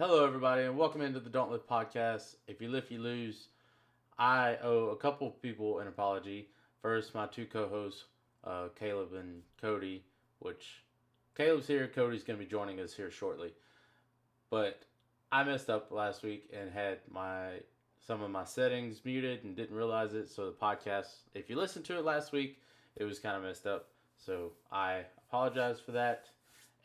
Hello, everybody, and welcome into the Don't Lift podcast. If you lift, you lose. I owe a couple people an apology. First, my two co-hosts, Caleb and Cody, which Caleb's here. Cody's going to be joining us here shortly. But I messed up last week and had some of my settings muted and didn't realize it. So the podcast, if you listened to it last week, it was kind of messed up. So I apologize for that,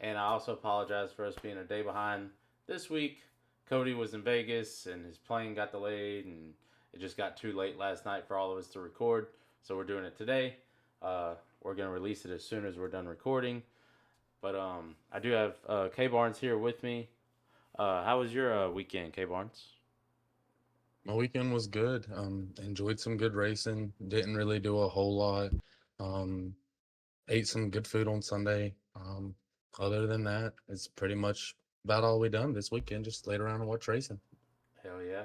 and I also apologize for us being a day behind this week. Cody was in Vegas and his plane got delayed, and it just got too late last night for all of us to record. So we're doing it today. We're gonna release it as soon as we're done recording. But I do have K Barnes here with me. How was your weekend, K Barnes? My weekend was good. Enjoyed some good racing. Didn't really do a whole lot. Um, ate some good food on Sunday. Other than that, it's pretty much about all we done this weekend. Just laid around and watched racing. Hell yeah,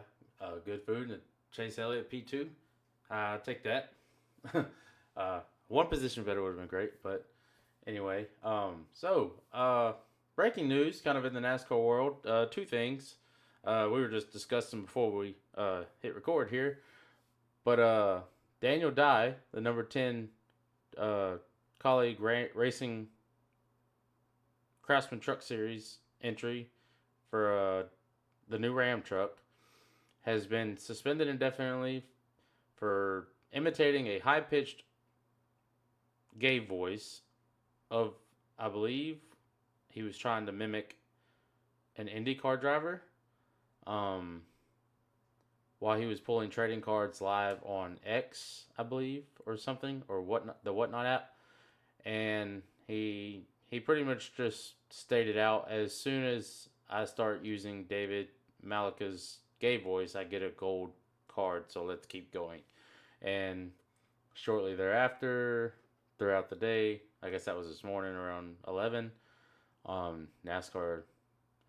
good food and Chase Elliott P2. Take that. One position better would have been great, but anyway. Breaking news, kind of in the NASCAR world. Two things. We were just discussing before we hit record here, but Daniel Dye, the number 10 uh, colleague racing Craftsman Truck Series entry for the new Ram truck, has been suspended indefinitely for imitating a high pitched gay voice of, I believe, he was trying to mimic an IndyCar driver um, while he was pulling trading cards live on X, I believe, or something, or whatnot, the Whatnot app. And he pretty much just stated out, as soon as I start using David Malika's gay voice, I get a gold card. So let's keep going. And shortly thereafter, throughout the day, I guess that was this morning around 11, NASCAR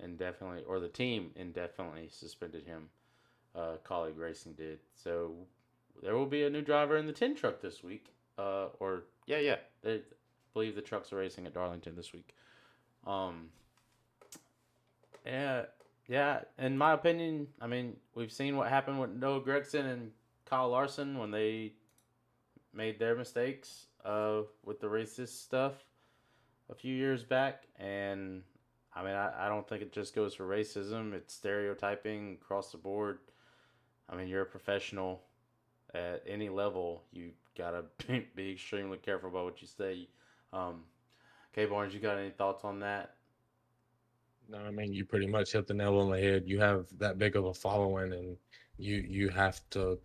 indefinitely, or the team indefinitely suspended him. Colleague Racing did. So there will be a new driver in the 10 truck this week. Yeah. They believe the trucks are racing at Darlington this week. Um, yeah, yeah. In my opinion, I mean, we've seen what happened with Noah Gragson and Kyle Larson when they made their mistakes with the racist stuff a few years back. And I mean, I don't think it just goes for racism, it's stereotyping across the board. I mean, you're a professional at any level. You gotta be extremely careful about what you say. Um, K Barnes, you got any thoughts on that? No, I mean you pretty much hit the nail on the head. You have that big of a following, and you have to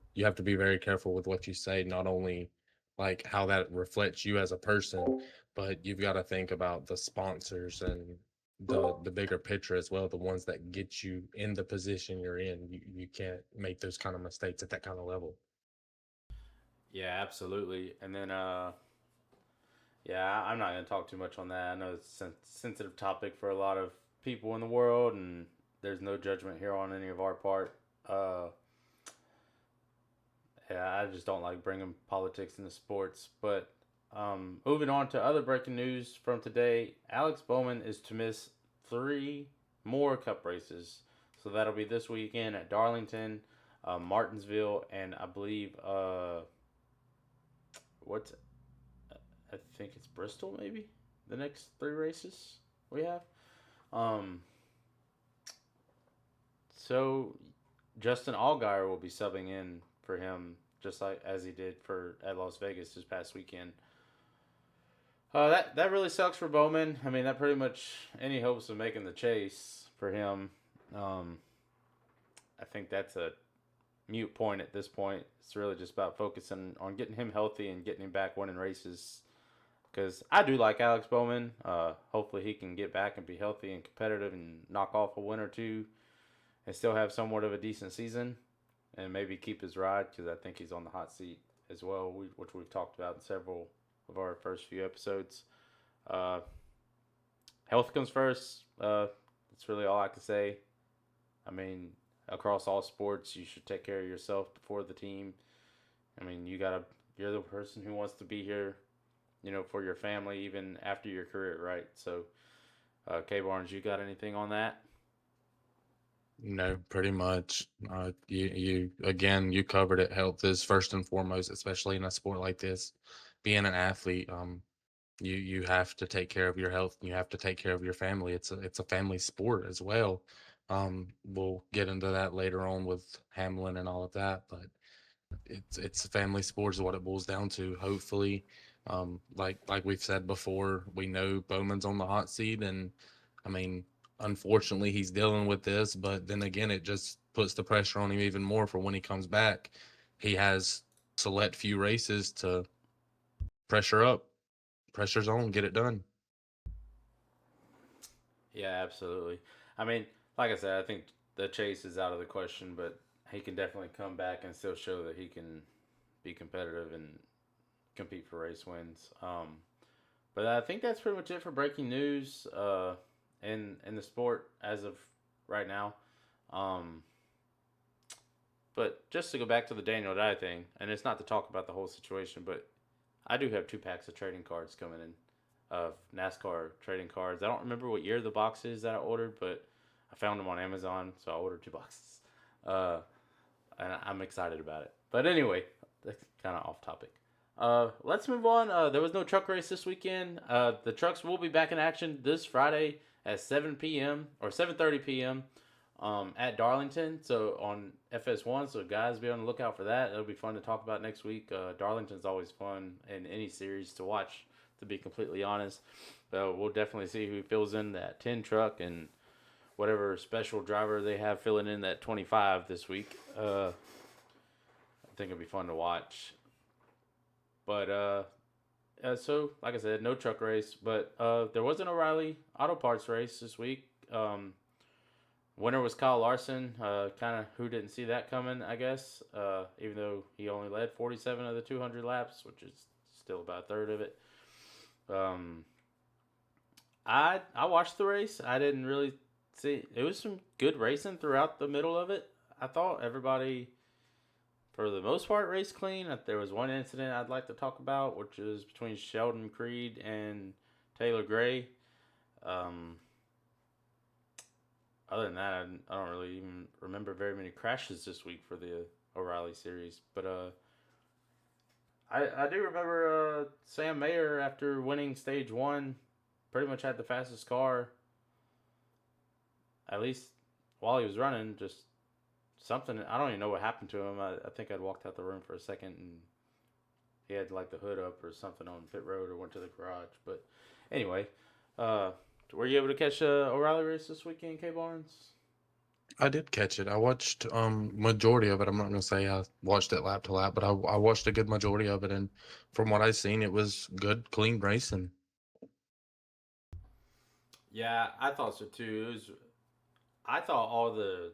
be very careful with what you say. Not only like how that reflects you as a person, but you've got to think about the sponsors and the bigger picture as well. The ones that get you in the position you're in. You can't make those kind of mistakes at that kind of level. Yeah, absolutely. And then, yeah, I'm not gonna talk too much on that. I know it's a sensitive topic for a lot of people in the world, and there's no judgment here on any of our part. Uh, yeah, I just don't like bringing politics into sports. But moving on to other breaking news from today, Alex Bowman is to miss three more Cup races. So that'll be this weekend at Darlington, Martinsville, and I believe what's I think it's Bristol, maybe the next three races we have. Um, so Justin Allgaier will be subbing in for him, just like as he did for at Las Vegas this past weekend. That really sucks for Bowman. I mean, that pretty much any hopes of making the chase for him. Um, I think that's a mute point at this point. It's really just about focusing on getting him healthy and getting him back winning races. Because I do like Alex Bowman. Hopefully he can get back and be healthy and competitive and knock off a win or two and still have somewhat of a decent season and maybe keep his ride, because I think he's on the hot seat as well, which we've talked about in several of our first few episodes. Uh, Health comes first. That's really all I can say. I mean, across all sports, you should take care of yourself before the team. I mean, you're the person who wants to be here, for your family even after your career, right? So, K Barnes, you got anything on that? No, pretty much. You again, you covered it. Health is first and foremost, especially in a sport like this. Being an athlete, you have to take care of your health. And you have to take care of your family. It's a family sport as well. We'll get into that later on with Hamlin and all of that, but it's family sports is what it boils down to. Hopefully, like we've said before, we know Bowman's on the hot seat, and I mean, unfortunately, he's dealing with this. But then again, it just puts the pressure on him even more for when he comes back. He has select few races to pressure up, pressure's on, get it done. Yeah, absolutely. I mean, like I said, I think the chase is out of the question, but he can definitely come back and still show that he can be competitive and compete for race wins. But I think that's pretty much it for breaking news in the sport as of right now. Um, but just to go back to the Daniel Dye thing, and it's not to talk about the whole situation, but I do have 2 packs of trading cards coming in of NASCAR trading cards. I don't remember what year the box is that I ordered, but I found them on Amazon, so I ordered 2 boxes. Uh, and I'm excited about it. But anyway, that's kind of off topic. Let's move on. There was no truck race this weekend. The trucks will be back in action this Friday at 7 p.m. or 7:30 p.m. At Darlington, so on FS1. So guys, be on the lookout for that. It'll be fun to talk about next week. Darlington's always fun in any series to watch. To be completely honest, we'll definitely see who fills in that 10 truck and whatever special driver they have filling in that 25 this week. I think it'll be fun to watch. But so like I said, no truck race, but there was an O'Reilly Auto Parts race this week. Winner was Kyle Larson. Kind of who didn't see that coming, I guess. Even though he only led 47 of the 200 laps, which is still about a third of it. Um, I watched the race. I didn't really see. It was some good racing throughout the middle of it. I thought everybody, for the most part, raced clean. There was one incident I'd like to talk about, which is between Sheldon Creed and Taylor Gray. Um, Other than that, I don't really even remember very many crashes this week for the O'Reilly series. But I do remember Sam Mayer, after winning stage one, pretty much had the fastest car, at least while he was running. Just something, I don't even know what happened to him. I think I'd walked out the room for a second and he had like the hood up or something on pit road or went to the garage. But anyway, uh, were you able to catch a O'Reilly race this weekend, K Barnes? I did catch it. I watched majority of it. I'm not gonna say I watched it lap to lap, but I watched a good majority of it, and from what I seen, it was good, clean racing. Yeah, I thought so too. I thought all the,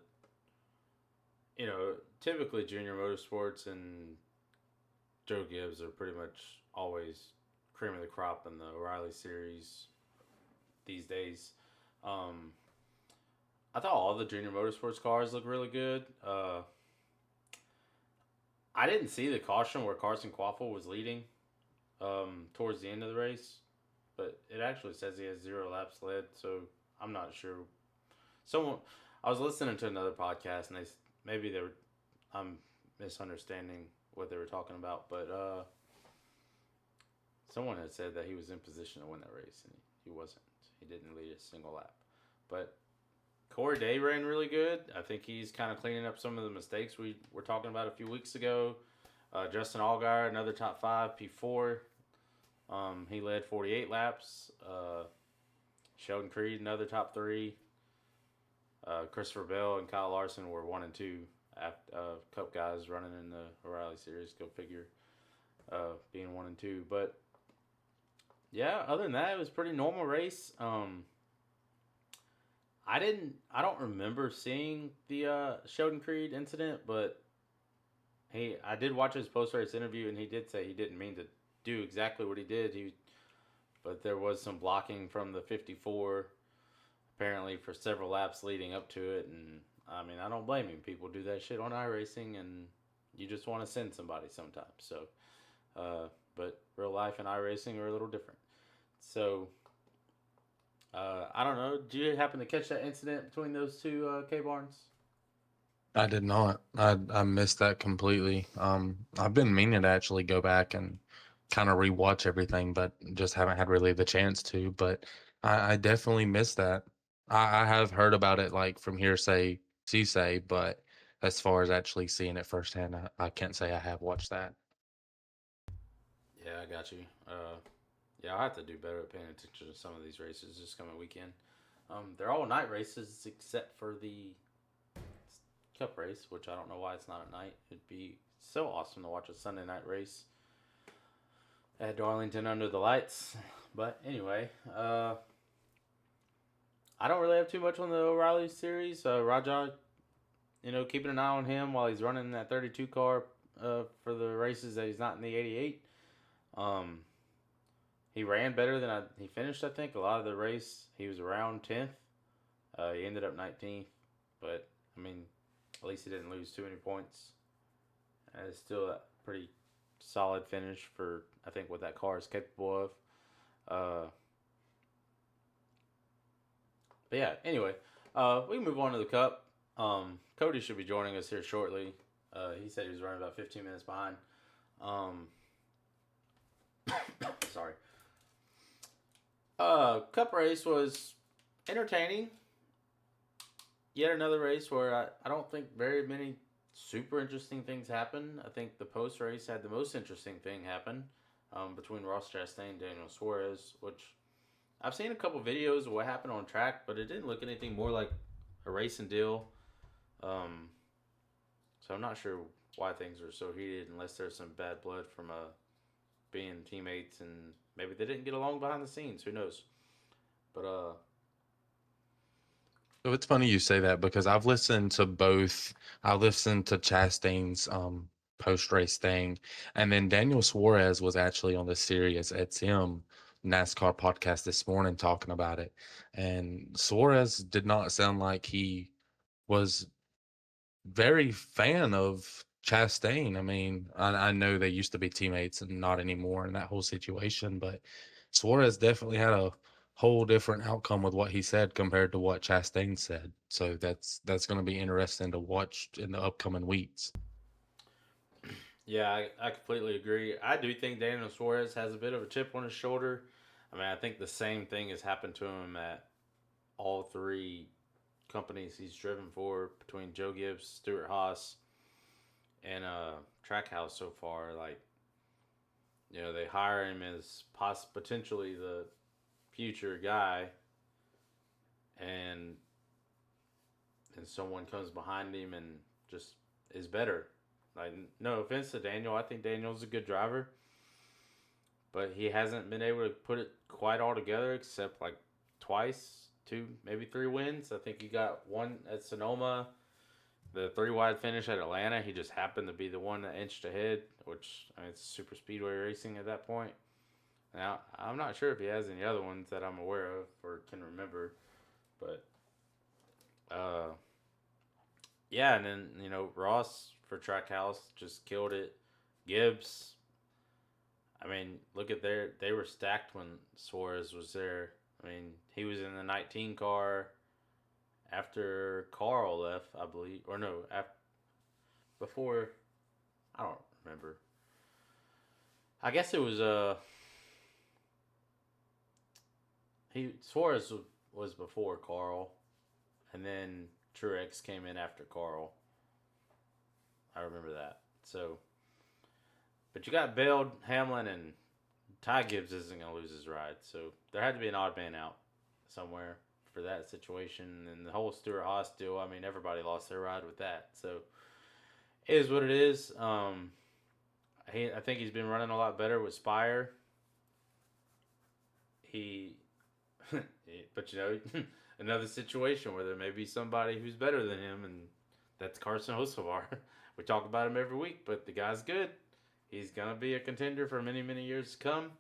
typically Junior Motorsports and Joe Gibbs are pretty much always cream of the crop in the O'Reilly series these days. Um, I thought all the Junior Motorsports cars look really good. I didn't see the caution where Carson Quaffle was leading towards the end of the race, but it actually says he has 0 laps led, so I'm not sure. Someone, I was listening to another podcast, and maybe they were, I'm misunderstanding what they were talking about, but someone had said that he was in position to win that race, and he wasn't. He didn't lead a single lap, but Corey Day ran really good. I think he's kind of cleaning up some of the mistakes we were talking about a few weeks ago. Justin Allgaier, another top five, P4. He led 48 laps. Sheldon Creed, another top three. Christopher Bell and Kyle Larson were 1 and 2 after, Cup guys running in the O'Reilly series. Go figure, being 1 and 2. But yeah, other than that, it was a pretty normal race. I don't remember seeing the Sheldon Creed incident, but I did watch his post race interview, and he did say he didn't mean to do exactly what he did. But there was some blocking from the 54, apparently for several laps leading up to it, and I mean, I don't blame him. People do that shit on iRacing, and you just want to send somebody sometimes. So, but real life and iRacing are a little different. So, I don't know. Do you happen to catch that incident between those two, K Barnes? I did not. I missed that completely. I've been meaning to actually go back and kind of rewatch everything, but just haven't had really the chance to. But I definitely missed that. I have heard about it like from hearsay, say, but as far as actually seeing it firsthand, I can't say I have watched that. Yeah, I got you. Yeah, I'll have to do better at paying attention to some of these races this coming weekend. They're all night races except for the Cup race, which I don't know why it's not at night. It'd be so awesome to watch a Sunday night race at Darlington under the lights. But anyway, I don't really have too much on the O'Reilly series. Rajah, keeping an eye on him while he's running that 32 car for the races that he's not in the 88. Um, he ran better than he finished. I think a lot of the race he was around 10th. He ended up 19th, but I mean, at least he didn't lose too many points. It's still a pretty solid finish for I think what that car is capable of. Uh, but yeah, anyway, we can move on to the Cup. Cody should be joining us here shortly. He said he was running about 15 minutes behind. Um, sorry. Cup race was entertaining. Yet another race where I don't think very many super interesting things happened. I think the post race had the most interesting thing happen between Ross Chastain and Daniel Suarez, which I've seen a couple videos of what happened on track, but it didn't look anything more like a racing deal. Um, so I'm not sure why things are so heated unless there's some bad blood from being teammates and maybe they didn't get along behind the scenes. Who knows? But So it's funny you say that because I've listened to both. I listened to Chastain's post race thing, and then Daniel Suarez was actually on the Sirius XM NASCAR podcast this morning talking about it, and Suarez did not sound like he was very fan of Chastain. I mean, I know they used to be teammates and not anymore in that whole situation, but Suarez definitely had a whole different outcome with what he said compared to what Chastain said. So that's going to be interesting to watch in the upcoming weeks. yeah, I completely agree. I do think Daniel Suarez has a bit of a chip on his shoulder. I mean, I think the same thing has happened to him at all three companies he's driven for between Joe Gibbs, Stuart Haas, and Trackhouse so far. Like, they hire him as potentially the future guy, and someone comes behind him and just is better. Like, no offense to Daniel, I think Daniel's a good driver, but he hasn't been able to put it quite all together except like twice, two, maybe three wins. I think he got one at Sonoma, the three wide finish at Atlanta. He just happened to be the one that inched ahead, which I mean, it's super speedway racing at that point. Now I'm not sure if he has any other ones that I'm aware of or can remember, but uh, yeah, and then Ross for Trackhouse just killed it. Gibbs, I mean, look at they were stacked when Suarez was there. I mean, he was in the 19 car after Carl left, I believe, or no, before. I don't remember. I guess it was he Suarez was before Carl, and then Truex came in after Carl. I remember that. So, but you got Bell, Hamlin, and Ty Gibbs isn't going to lose his ride. So there had to be an odd man out somewhere for that situation. And the whole Stuart Haas deal, I mean, everybody lost their ride with that. So it is what it is. I think he's been running a lot better with Spire. He, but another situation where there may be somebody who's better than him, and that's Carson Hocevar. We talk about him every week, but the guy's good. He's gonna be a contender for many, many years to come.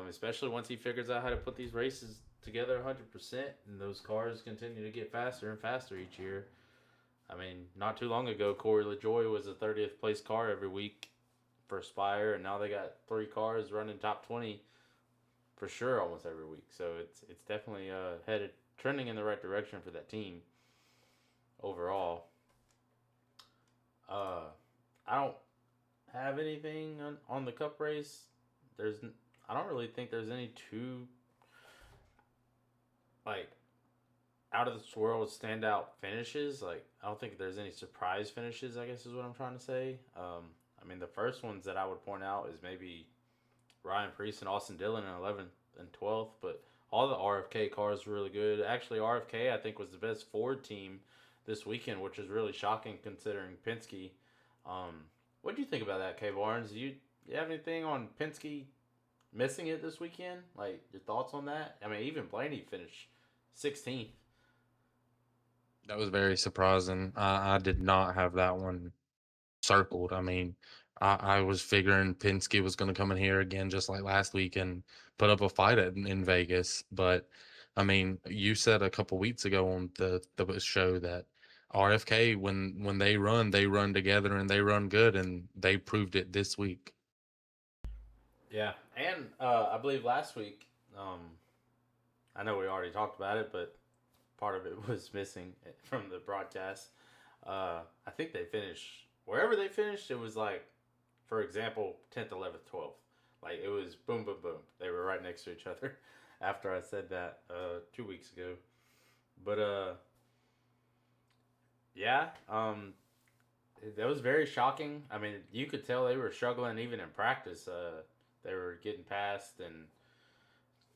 Especially once he figures out how to put these races together 100%, and those cars continue to get faster and faster each year. I mean, not too long ago, Corey LaJoy was a 30th place car every week for Spire, and now they got three cars running top 20 for sure almost every week. So it's definitely headed trending in the right direction for that team overall. Uh, I don't have anything on the Cup race. There's, I don't really think there's any too like out of this world standout finishes. Like I don't think there's any surprise finishes. I guess is what I'm trying to say. I mean the first ones that I would point out is maybe Ryan Preece and Austin Dillon in 11th and 12th, but all the RFK cars were really good. Actually, RFK I think was the best Ford team this weekend, which is really shocking considering Penske. Um, what do you think about that, K Barnes? You have anything on Penske missing it this weekend? Like your thoughts on that? I mean, even Blaney finished 16th. That was very surprising. I did not have that one circled. I mean, I was figuring Penske was going to come in here again, just like last week, and put up a fight in Vegas. But I mean, you said a couple weeks ago on the show that RFK, when they run together and they run good, and they proved it this week. Yeah, and I believe last week, I know we already talked about it, but part of it was missing from the broadcast. I think they finished wherever they finished. It was like, for example, 10th, 11th, 12th. Like it was boom, boom, boom. They were right next to each other. After I said that 2 weeks ago, but yeah, that was very shocking. I mean, you could tell they were struggling even in practice. They were getting past and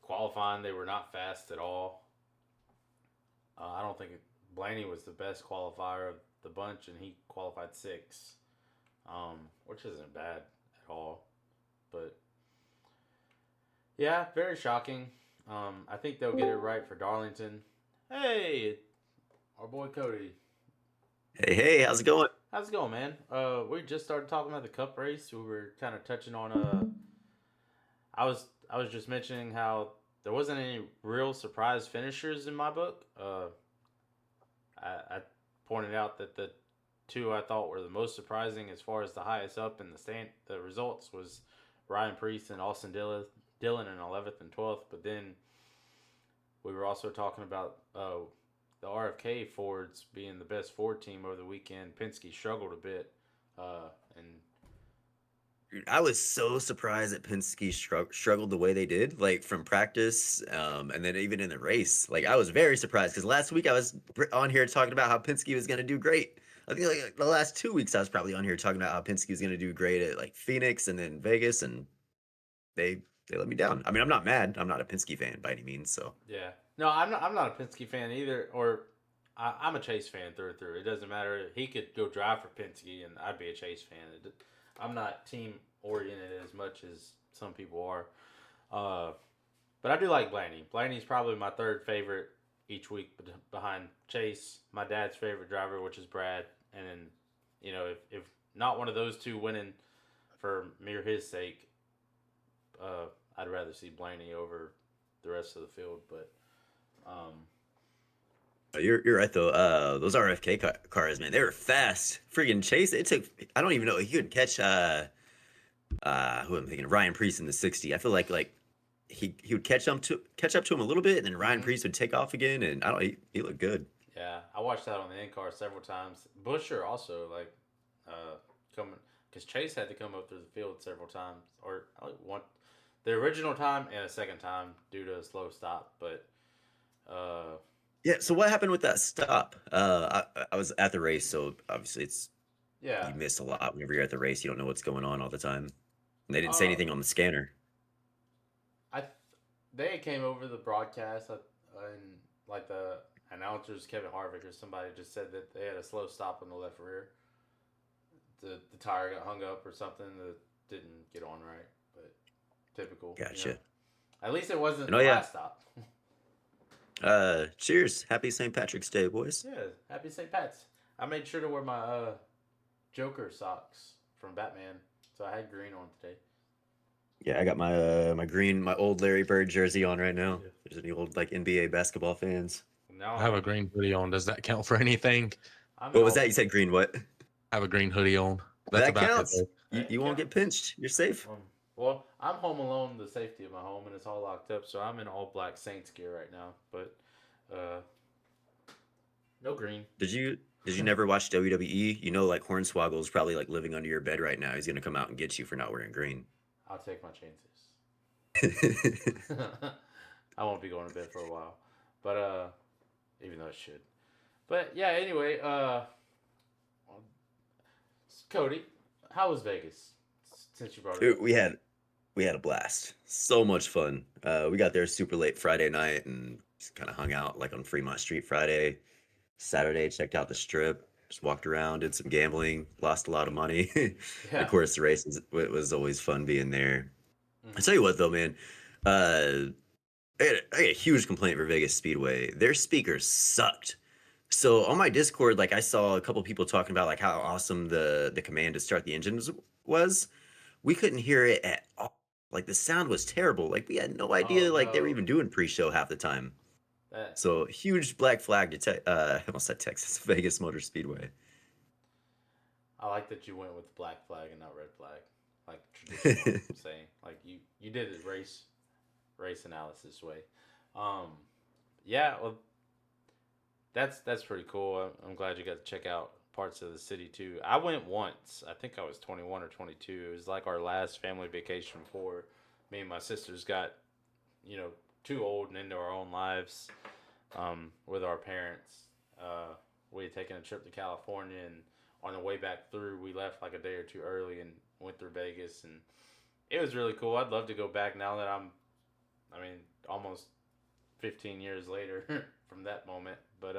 qualifying. They were not fast at all. I don't think Blaney was the best qualifier of the bunch, and he qualified sixth, which isn't bad at all. But yeah, very shocking. I think they'll get it right for Darlington. Hey, our boy Cody. Hey, hey, how's it going? How's it going, man? We just started talking about the Cup race. We were kind of touching on I was just mentioning how there wasn't any real surprise finishers in my book. I pointed out that the two I thought were the most surprising as far as the highest up in the results was Ryan Preece and Austin Dillon in 11th and 12th. But then we were also talking about the RFK Fords being the best Ford team over the weekend. Penske struggled a bit, and Dude, I was so surprised that Penske struggled the way they did, like from practice, and then even in the race. Like I was very surprised because last week I was on here talking about how Penske was going to do great. I think like the last 2 weeks I was probably on here talking about how Penske was going to do great at like Phoenix and then Vegas, and they they let me down. I mean, I'm not mad. I'm not a Penske fan by any means, so yeah, no, I'm not a Penske fan either. Or I'm a Chase fan through and through. It doesn't matter. He could go drive for Penske, and I'd be a Chase fan. I'm not team oriented as much as some people are. Uh, but I do like Blaney. Blaney's probably my third favorite each week behind Chase, my dad's favorite driver, which is Brad. And then, if not one of those two winning for mere his sake, I'd rather see Blaney over the rest of the field. But um, you're right though. Those RFK cars, man, they were fast. Freaking Chase, it took. I don't even know he could catch. Who I'm thinking, Ryan Preece in the 60. I feel like he would catch up to him a little bit, and then Ryan mhm. Preece would take off again, and I don't. He looked good. Yeah, I watched that on the in car several times. Busher also coming because Chase had to come up through the field several times, or one the original time and a second time due to a slow stop. But uh, Yeah. So what happened with that stop? I was at the race, so obviously it's yeah, you miss a lot whenever you're at the race. You don't know what's going on all the time. And they didn't say uh, anything on the scanner. I they came over the broadcast and like the announcers Kevin Harvick or somebody just said that they had a slow stop on the left rear. The tire got hung up or something that didn't get on right, but typical. Gotcha. At least it wasn't And oh the yeah. last stop. Cheers. Happy St. Patrick's Day, boys. Yeah, happy St. Pat's. I made sure to wear my Joker socks from Batman, so I had green on today. Yeah, I got my green, my old Larry Bird jersey on right now. Yeah. If there's any old like NBA basketball fans. Now I have a green hoodie on. Does that count for anything? I'm in What was all. that? You said green what? I have a green hoodie on. That's That about it counts. though. You It won't get counts. pinched. You're safe. Well, I'm home alone, the safety of my home, and it's all locked up, so I'm in all black Saints gear right now. But uh, No green. Did you never watch WWE? You know, like Hornswoggle's probably like living under your bed right now. He's gonna come out and get you for not wearing green. I'll take my chances. I won't be going to bed for a while, but even though I should. But yeah, anyway, Cody, how was Vegas? Since you brought it Dude, up, we had a blast. So much fun. We got there super late Friday night and just kind of hung out like on Fremont Street Friday. Saturday, checked out the strip, just walked around, did some gambling, lost a lot of money. And of yeah. course, the race was always fun being there. I Hmm. tell you what, though, man, uh, I had a huge complaint for Vegas Speedway. Their speakers sucked. So on my Discord, like I saw a couple people talking about like how awesome the command to start the engines was. We couldn't hear it at all. Like the sound was terrible. Like we had no Oh idea like they were no, even doing pre-show half the time. that So huge black flag to I almost said Texas Vegas Motor Speedway. I like that you went with black flag and not red flag, like traditional saying. Like you did it race analysis way. Um, yeah, well, that's pretty cool. I'm glad you got to check out parts of the city too. I went once. I think I was 21 or 22. It was like our last family vacation before me and my sisters got, you know, too old and into our own lives with our parents. We had taken a trip to California, and on the way back through, we left like a day or two early and went through Vegas, and it was really cool. I'd love to go back now that I mean, almost 15 years later from that moment. But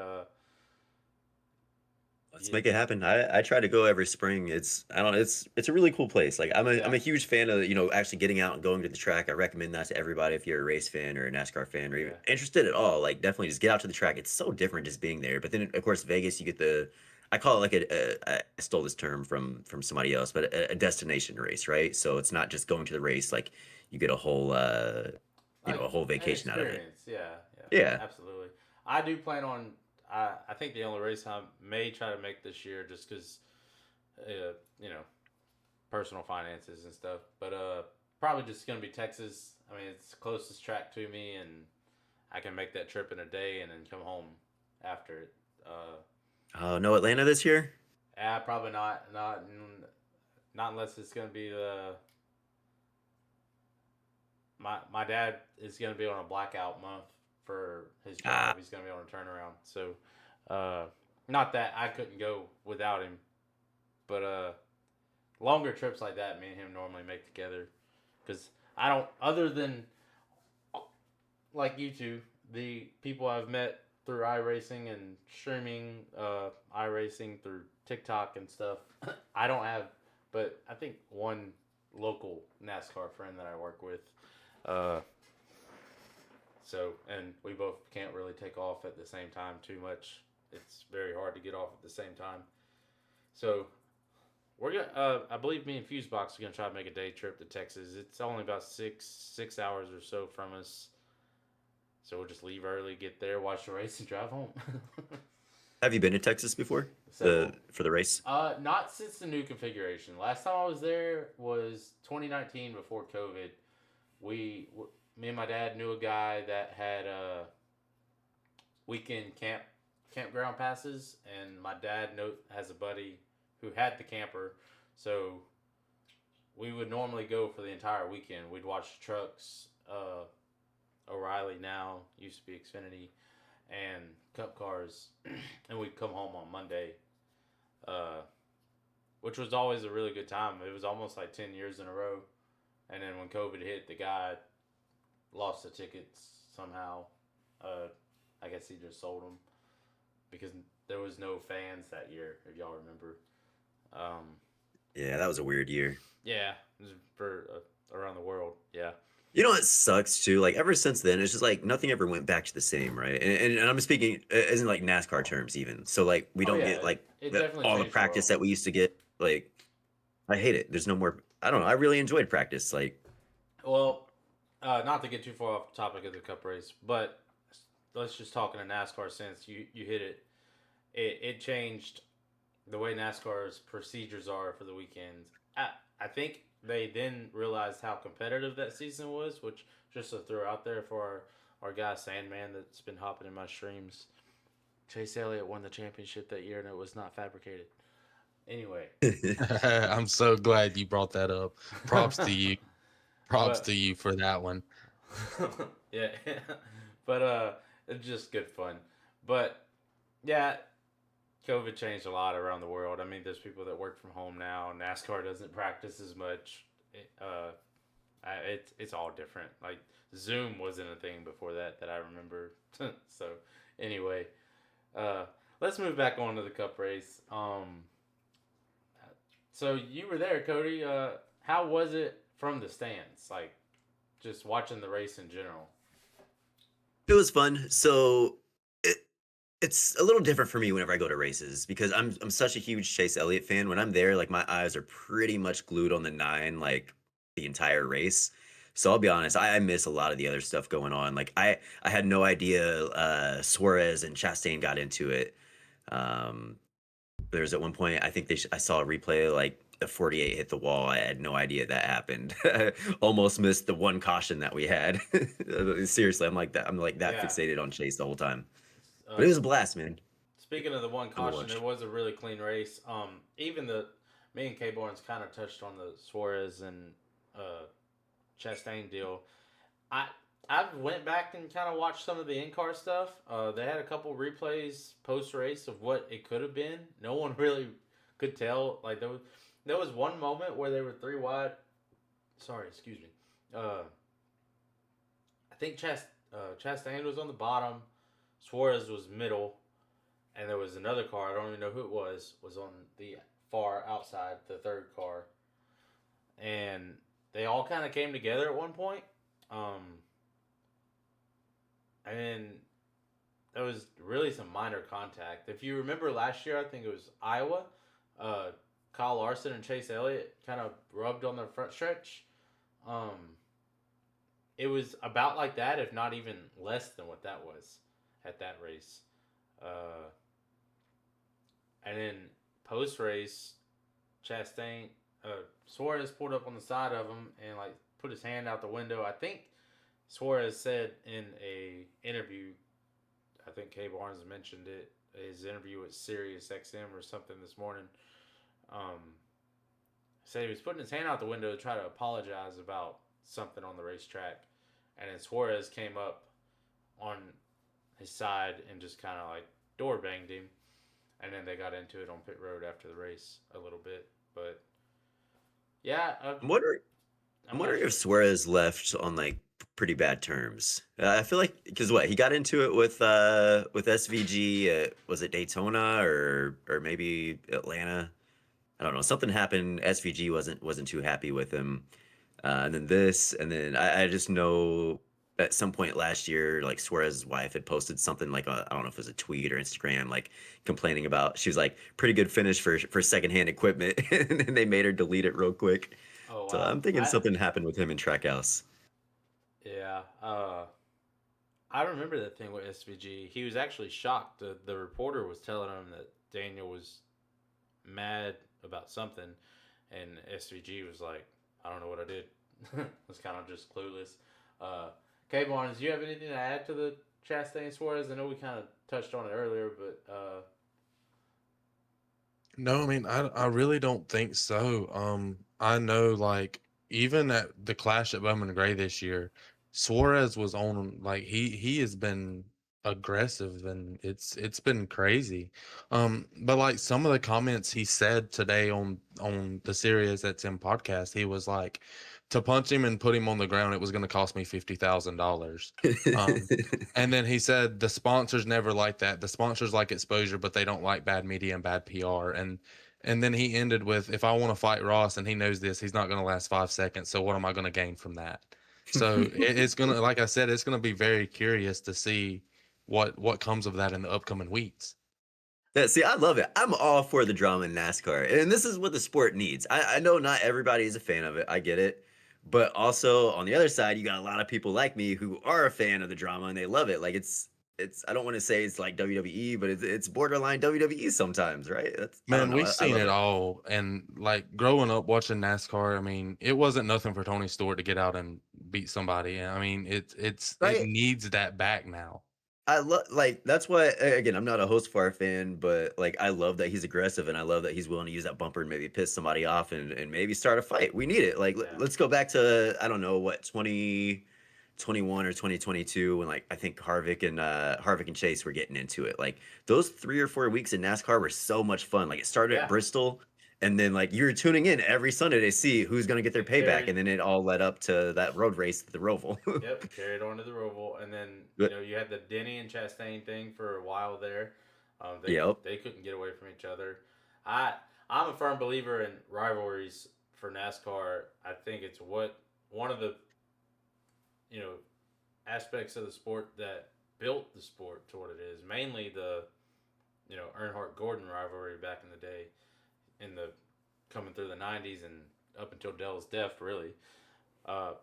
Let's yeah, make it happen. I try to go every spring. I don't know, it's a really cool place. Like I'm yeah, a huge fan of, actually getting out and going to the track. I recommend that to everybody if you're a race fan or a NASCAR fan or even yeah, interested at all. Like definitely just get out to the track. It's so different just being there. But then of course Vegas, you get I call it like I stole this term from somebody else, but a destination race, right? So it's not just going to the race. Like you get a whole like a whole an vacation out of it. experience. Yeah, yeah, Yeah. absolutely. I do plan on. I think the only race I may try to make this year, just because, you know, personal finances and stuff. But probably just gonna be Texas. I mean, it's the closest track to me, and I can make that trip in a day and then come home after it. Oh, no Atlanta this year? Yeah, probably not unless it's gonna be the my dad is gonna be on a blackout month for his Ah, job. He's gonna be on a turnaround. So, uh, not that I couldn't go without him, but longer trips like that, me and him normally make together. Because I don't, other than like you two, the people I've met through iRacing and streaming iRacing through TikTok and stuff, I don't have, but I think one local NASCAR friend that I work with. Uh, so, and we both can't really take off at the same time too much. It's very hard to get off at the same time. So, we're gonna. I believe me and Fusebox are gonna try to make a day trip to Texas. It's only about six hours or so from us. So we'll just leave early, get there, watch the race, and drive home. have you been to Texas before? Several. For the race? Not since the new configuration. Last time I was there was 2019 before COVID. Me and my dad knew a guy that had weekend campground passes, and my dad has a buddy who had the camper, so we would normally go for the entire weekend. We'd watch trucks. O'Reilly now used to be Xfinity, and Cup cars, and we'd come home on Monday, uh, which was always a really good time. It was almost like 10 years in a row, and then when COVID hit, the guy lost the tickets somehow. Uh, I guess he just sold them because there was no fans that year, if y'all remember. Um, Yeah, that was a weird year. yeah, it was for around the world. Yeah. You know what sucks too? Like ever since then, it's just like nothing ever went back to the same, right? And I'm speaking as in like NASCAR terms, even. So like we Oh don't yeah, get like it definitely all the changed the practice world. that we used to get. Like I hate it. There's no more. I don't know. I really enjoyed practice. Like Well, not to get too far off the topic of the Cup race, but let's just talk in a NASCAR sense. You hit it. It changed the way NASCAR's procedures are for the weekends. I think they then realized how competitive that season was, which just to throw out there for our guy Sandman that's been hopping in my streams. Chase Elliott won the championship that year, and it was not fabricated. Anyway, I'm so glad you brought that up. Props to you. Props but to you for that one. yeah, but it's just good fun. But yeah, COVID changed a lot around the world. I mean, there's people that work from home now. NASCAR doesn't practice as much. It's all different. Like Zoom wasn't a thing before that I remember. So anyway, uh, let's move back on to the Cup race. So you were there, Cody. How was it from the stands? Like just watching the race in general. It was fun. So it, it's a little different for me whenever I go to races because I'm such a huge Chase Elliott fan. When I'm there, like my eyes are pretty much glued on the nine, like the entire race. So I'll be honest, I miss a lot of the other stuff going on. Like I had no idea Suarez and Chastain got into it. Um, there's at one point I think I saw a replay like the 48 hit the wall. I had no idea that happened. Almost missed the one caution that we had. Seriously, I'm like that. I'm like that Yeah. fixated on Chase the whole time. But Uh, it was a blast, man. Speaking of the one Fun to caution, it watch. was a really clean race. Even the me and K Barnes kind of touched on the Suarez and uh, Chastain deal. I I went back and kind of watched some of the in car stuff. They had a couple replays post race of what it could have been. No one really could tell. Like there was one moment where they were three wide. Sorry, excuse me. Uh, I think Chastain was on the bottom. Suarez was middle, and there was another car. I don't even know who it was on the far outside, the third car, and they all kind of came together at one point. Um, and there was really some minor contact. If you remember last year, I think it was Iowa. Uh, Kyle Larson and Chase Elliott kind of rubbed on the front stretch. Um, it was about like that, if not even less than what that was at that race. Uh, and then post race, Chastain, Suarez pulled up on the side of him and like put his hand out the window. I think Suarez said in a interview, I think K Barnes mentioned it, his interview with Sirius XM or something this morning. Um, Said he was putting his hand out the window to try to apologize about something on the racetrack, and then Suarez came up on his side and just kind of like door banged him, and then they got into it on pit road after the race a little bit. But yeah, I'm wondering. I'm I'm not wondering if sure. Suarez left on like pretty bad terms. I feel like because what he got into it with SVG. Was it Daytona or maybe Atlanta? I don't know. Something happened. SVG wasn't too happy with him. And then this, and then I just know at some point last year, like Suarez's wife had posted something like I don't know if it was a tweet or Instagram, like complaining about she was like pretty good finish for secondhand equipment, and then they made her delete it real quick. Oh So wow, I'm thinking something happened with him in Trackhouse. yeah. I remember that thing with SVG. He was actually shocked. The reporter was telling him that Daniel was mad about something, and SVG was like, "I don't know what I did." Was kind of just clueless. Uh, K Barnes, do you have anything to add to the Chastain Suarez? I know we kind of touched on it earlier, but No, I mean, I really don't think so. I know, like, even at the clash at Bowman Gray this year, Suarez was on, like, he has been aggressive, and it's been crazy. But like some of the comments he said today on the Sirius XM podcast, he was like, to punch him and put him on the ground, it was going to cost me $50,000. Um, and then he said the sponsors never like that. The sponsors like exposure, but they don't like bad media and bad PR. And then he ended with, if I want to fight Ross and he knows this, he's not going to last 5 seconds. So what am I going to gain from that? So it's going to, like I said, it's going to be very curious to see what comes of that in the upcoming weeks. Yeah, see, I love it. I'm all for the drama in NASCAR, and this is what the sport needs. I know not everybody is a fan of it. I get it. But also on the other side, you got a lot of people like me who are a fan of the drama and they love it. Like it's I don't want to say it's like WWE, but it's borderline WWE sometimes, right? I don't Man, know. we've I seen love it it. all. And like growing up watching NASCAR, I mean, it wasn't nothing for Tony Stewart to get out and beat somebody. I mean, it Right? needs that back now. I love like that's why again I'm not a host fire fan, but like I love that he's aggressive and I love that he's willing to use that bumper and maybe piss somebody off and maybe start a fight. We need it. Like Yeah. let's go back to I don't know what 2021 or 2022 when like I think Harvick and Chase were getting into it. Like those 3 or 4 weeks in NASCAR were so much fun. Like it started at Yeah. Bristol and then like you were tuning in every Sunday to see who's gonna get their It payback, carried. and then it all led up to that road race at the Roval. Yep, carried on to the Roval, and then But you had the Denny and Chastain thing for a while there. They yep. they couldn't get away from each other. I'm a firm believer in rivalries for NASCAR. I think it's one of the you know aspects of the sport that built the sport to what it is. Mainly the Earnhardt Gordon rivalry back in the day, in the coming through the '90s and up until Dell's death, really. Uh,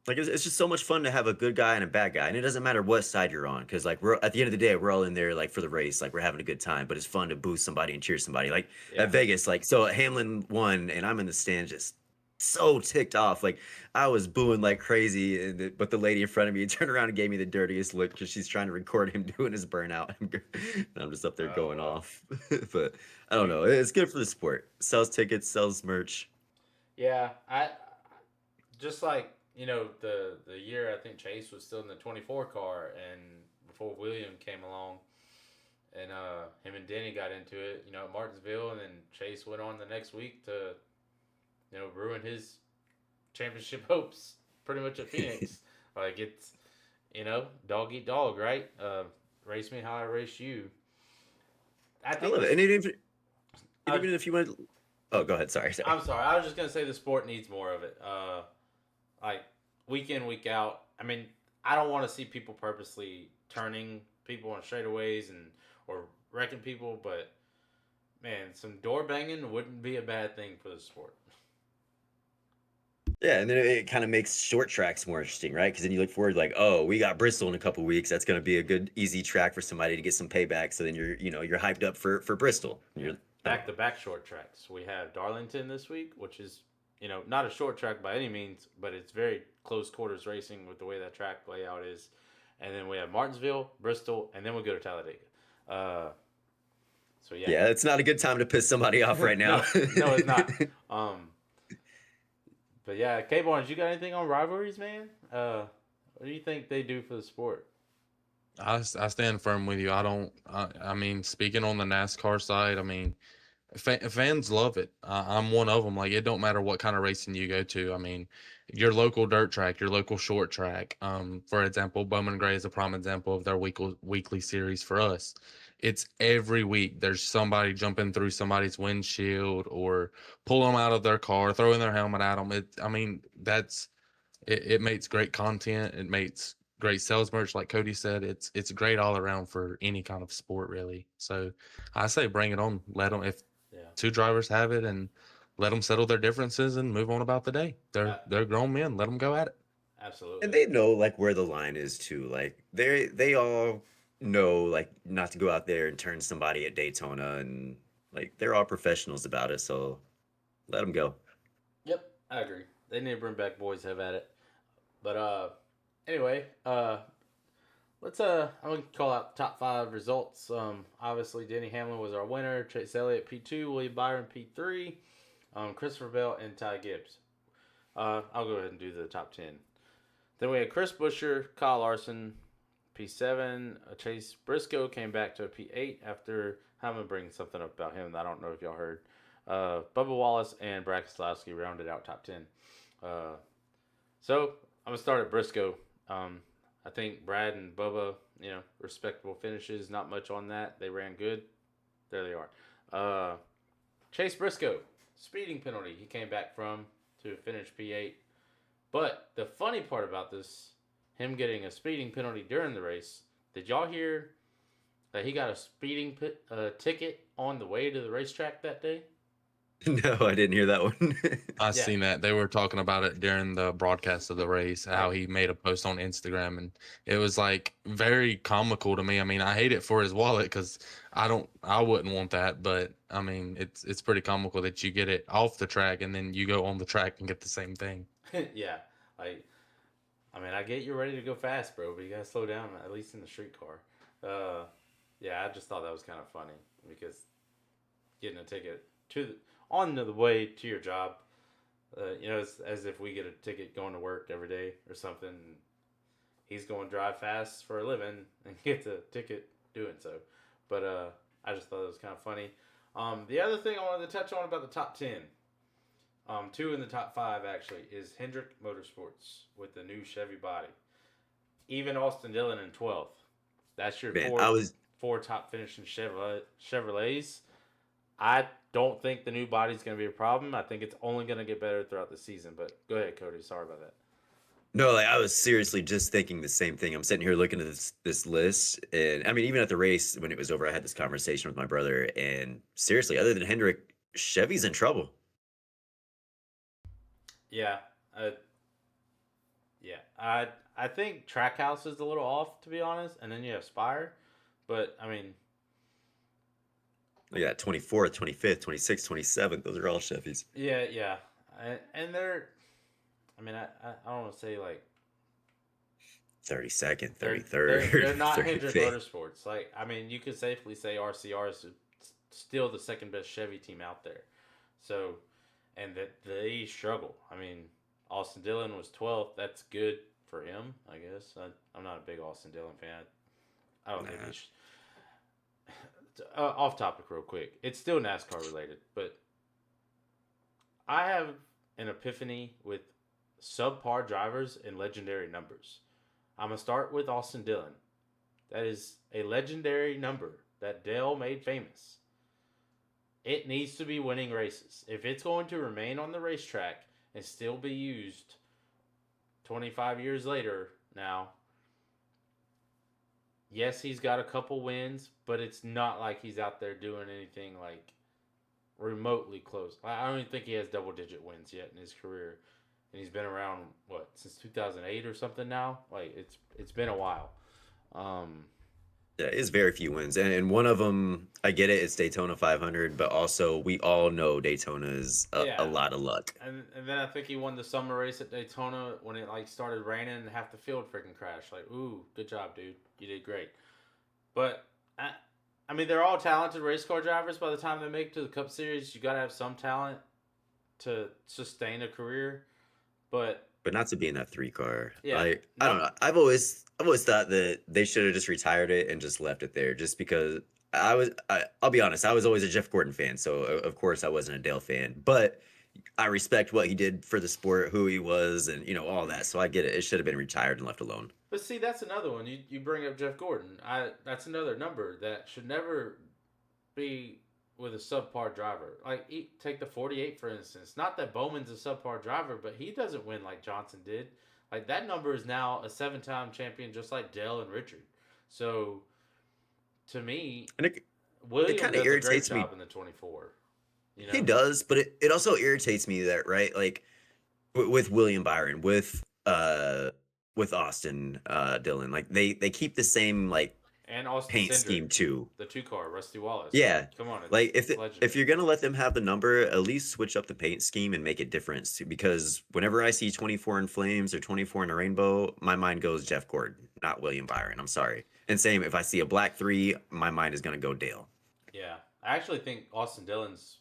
Like it's just so much fun to have a good guy and a bad guy, and it doesn't matter what side you're on, because like we're at the end of the day we're all in there like for the race, like we're having a good time, but it's fun to boost somebody and cheer somebody. Like yeah, at Vegas, like so Hamlin won, and I'm in the stand just so ticked off, like I was booing like crazy, but the lady in front of me turned around and gave me the dirtiest look because she's trying to record him doing his burnout, and I'm just up there oh going well. off. But I don't know, it's good for the sport. Sells tickets, sells merch. Yeah, I just like the year I think Chase was still in the 24 car, and before William came along, and him and Denny got into it, at Martinsville, and then Chase went on the next week to ruin his championship hopes pretty much at Phoenix. Like it's dog eat dog, right? Race me how I race you. I I think love it. this. And I, even if you want, oh, go ahead. Sorry. I'm sorry. I was just gonna say the sport needs more of it. Like week in, week out. I mean, I don't want to see people purposely turning people on straightaways or wrecking people, but man, some door banging wouldn't be a bad thing for the sport. Yeah, and then it kind of makes short tracks more interesting, right? Because then you look forward, like, oh, we got Bristol in a couple weeks. That's going to be a good, easy track for somebody to get some payback. So then you're hyped up for Bristol. Yeah. Back to back short tracks. We have Darlington this week, which is not a short track by any means, but it's very close quarters racing with the way that track layout is. And then we have Martinsville, Bristol, and then we go to Talladega. So yeah. Yeah, it's not a good time to piss somebody off right now. No, it's not. But yeah, K-Barnes, you got anything on rivalries, man? What do you think they do for the sport? I stand firm with you. I mean, speaking on the NASCAR side, I mean, fans love it. I'm one of them. Like, it don't matter what kind of racing you go to. I mean, your local dirt track, your local short track. For example, Bowman Gray is a prime example of their weekly series for us. It's every week there's somebody jumping through somebody's windshield or pulling them out of their car, throwing their helmet at them. I mean, it makes great content. It makes great sales merch, like Cody said. It's great all around for any kind of sport, really. So I say bring it on. Let them, if two drivers have it, and let them settle their differences and move on about the day. They're grown men. Let them go at it. Absolutely. And they know like where the line is too. Like they all know like not to go out there and turn somebody at Daytona, and like they're all professionals about it. So let them go. Yep, I agree. They need to bring back boys have at it. But anyway, let's I'm gonna call out top 5 results. Obviously Denny Hamlin was our winner. Chase Elliott P2, William Byron P3, Christopher Bell and Ty Gibbs. I'll go ahead and do the top 10. Then we had Chris Buescher, Kyle Larson, P7. Chase Briscoe came back to a P8 after I'm gonna bring something up about him that I don't know if y'all heard. Bubba Wallace and Brad Keselowski rounded out top 10. So I'm gonna start at Briscoe. I think Brad and Bubba, respectable finishes. Not much on that. They ran good. There they are. Chase Briscoe, speeding penalty. He came back from to finish P8. But the funny part about this, him getting a speeding penalty during the race, did y'all hear that he got a speeding ticket on the way to the racetrack that day? No, I didn't hear that one. I seen that. They were talking about it during the broadcast of the race, how he made a post on Instagram, and it was like very comical to me. I mean, I hate it for his wallet because I wouldn't want that, but I mean, it's pretty comical that you get it off the track and then you go on the track and get the same thing. Yeah, like I mean, I get you're ready to go fast, bro, but you gotta slow down at least in the street car. Yeah, I just thought that was kind of funny because getting a ticket on the way to your job, it's as if we get a ticket going to work every day or something. He's going to drive fast for a living and gets a ticket doing so. But I just thought it was kind of funny. The other thing I wanted to touch on about the top 10, two in the top 5 actually, is Hendrick Motorsports with the new Chevy body. Even Austin Dillon in 12th. That's your Man, four top finishing Chevrolets. I don't think the new body's going to be a problem. I think it's only going to get better throughout the season. But go ahead, Cody. Sorry about that. No, like I was seriously just thinking the same thing. I'm sitting here looking at this list, and I mean, even at the race when it was over, I had this conversation with my brother, and seriously, other than Hendrick, Chevy's in trouble. Yeah, yeah. I think Trackhouse is a little off, to be honest, and then you have Spire, but I mean, Yeah, 24th, 25th, 26th, 27th. Those are all Chevys. yeah, and they're. I mean, I don't want to say like 32nd, they're 33rd, they're not Hendrick 35th. Motorsports. Like, I mean, you could safely say RCR is still the second best Chevy team out there. So, and that they struggle. I mean, Austin Dillon was 12th. That's good for him, I guess. I'm not a big Austin Dillon fan. I don't think Nah. he should. Off topic, real quick. It's still NASCAR related, but I have an epiphany with subpar drivers and legendary numbers. I'm going to start with Austin Dillon. That is a legendary number that Dale made famous. It needs to be winning races. If it's going to remain on the racetrack and still be used 25 years later now, yes, he's got a couple wins, but it's not like he's out there doing anything like remotely close. I don't even think he has double-digit wins yet in his career. And he's been around since 2008 or something now. Like it's been a while. Yeah, it's very few wins, and one of them, I get it, it's Daytona 500, but also we all know Daytona is Yeah. a lot of luck. And then I think he won the summer race at Daytona when it like started raining and half the field freaking crashed. Like, ooh, good job, dude. You did great. But I mean, they're all talented race car drivers. By the time they make it to the Cup Series, you got to have some talent to sustain a career. But not to be in that 3 car. Yeah, I don't know. I've always thought that they should have just retired it and just left it there, just because I'll be honest, I was always a Jeff Gordon fan, so of course I wasn't a Dale fan, but I respect what he did for the sport, who he was, and all that. So I get it. It should have been retired and left alone. But see, that's another one. You bring up Jeff Gordon. That's another number that should never be with a subpar driver. Like, take the 48 for instance. Not that Bowman's a subpar driver, but he doesn't win like Johnson did. Like, that number is now a 7-time champion, just like Dale and Richard. So, to me, And William kinda does a great irritates me. job in the 24. He does, but it also irritates me that, right, like with William Byron, with Austin Dillon, like they keep the same like And Austin paint Cindric, scheme too. the 2-car, Rusty Wallace. Yeah, Come on. like It's if legendary. you're gonna let them have the number, at least switch up the paint scheme and make it different. Because whenever I see 24 in flames or 24 in a rainbow, my mind goes Jeff Gordon, not William Byron. I'm sorry. And same, if I see a black 3, my mind is gonna go Dale. Yeah. I actually think Austin Dillon's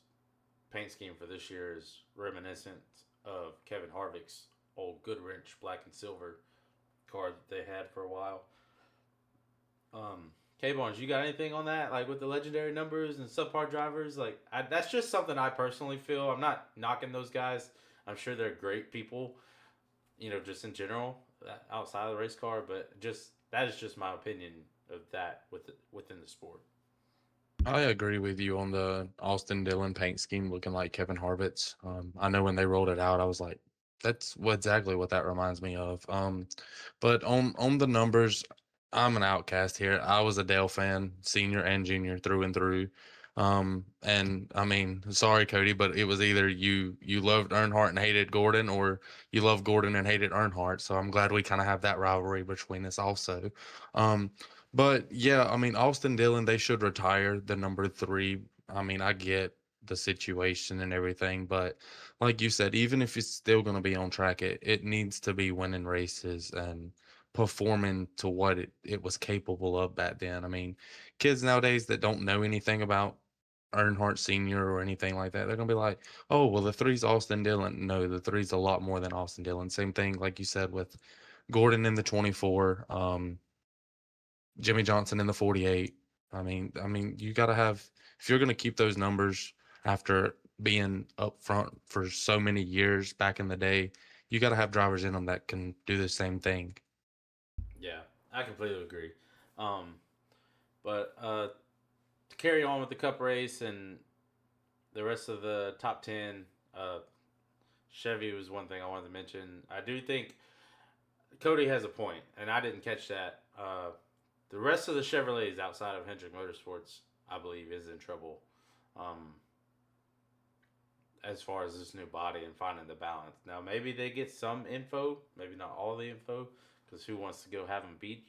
paint scheme for this year is reminiscent of Kevin Harvick's old Goodwrench black and silver car that they had for a while. K-Barnes, you got anything on that? Like with the legendary numbers and subpar drivers? Like, that's just something I personally feel. I'm not knocking those guys. I'm sure they're great people, just in general, outside of the race car. But that is just my opinion of that within the sport. I agree with you on the Austin Dillon paint scheme looking like Kevin Harvick's. I know when they rolled it out, I was like, that's exactly what that reminds me of. But on the numbers, I'm an outcast here. I was a Dale fan, senior and junior, through and through. And I mean, sorry, Cody, but it was either you loved Earnhardt and hated Gordon, or you loved Gordon and hated Earnhardt. So I'm glad we kind of have that rivalry between us also. But yeah, I mean, Austin Dillon, they should retire the number 3. I mean, I get the situation and everything. But like you said, even if it's still going to be on track, it needs to be winning races and performing to what it was capable of back then. I mean, kids nowadays that don't know anything about Earnhardt Sr. or anything like that, they're going to be like, oh, well, the three's Austin Dillon. No, the three's a lot more than Austin Dillon. Same thing, like you said, with Gordon in the 24, Jimmy Johnson in the 48. I mean, you got to have, if you're going to keep those numbers after being up front for so many years back in the day, you got to have drivers in them that can do the same thing. Yeah, I completely agree. Um, but to carry on with the Cup race and the rest of the top 10, uh, Chevy was one thing I wanted to mention. I do think Cody has a point, and I didn't catch that. The rest of the Chevrolets outside of Hendrick Motorsports, I believe, is in trouble um, as far as this new body and finding the balance. Now, maybe they get some info, maybe not all the info, because who wants to go have them beat,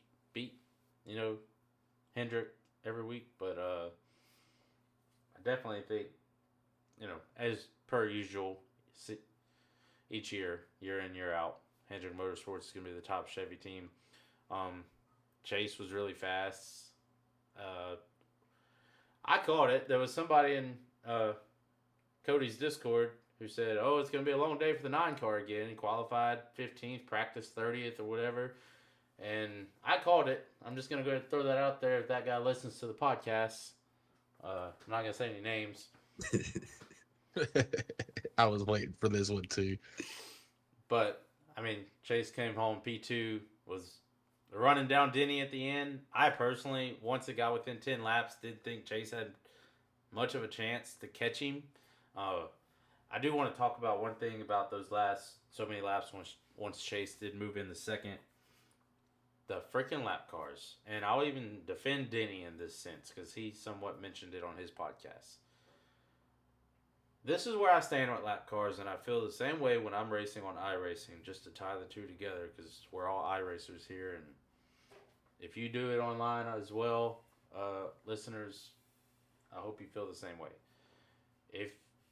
you know, Hendrick every week? But I definitely think, you know, as per usual, each year in, year out, Hendrick Motorsports is going to be the top Chevy team. Um, Chase was really fast. Uh, I called it. There was somebody in Cody's Discord who said, "Oh, it's going to be a long day for the 9 car again." He qualified 15th, practiced 30th or whatever. And I called it. I'm just going to go ahead and throw that out there if that guy listens to the podcast. I'm not going to say any names. I was waiting for this one too. But, I mean, Chase came home P2, was running down Denny at the end. I personally, once it got within 10 laps, did think Chase had much of a chance to catch him. I do want to talk about one thing about those last so many laps once Chase did move in the second. The freaking lap cars. And I'll even defend Denny in this sense because he somewhat mentioned it on his podcast. This is where I stand with lap cars, and I feel the same way when I'm racing on iRacing, just to tie the two together, because we're all iRacers here, and if you do it online as well, listeners, I hope you feel the same way. If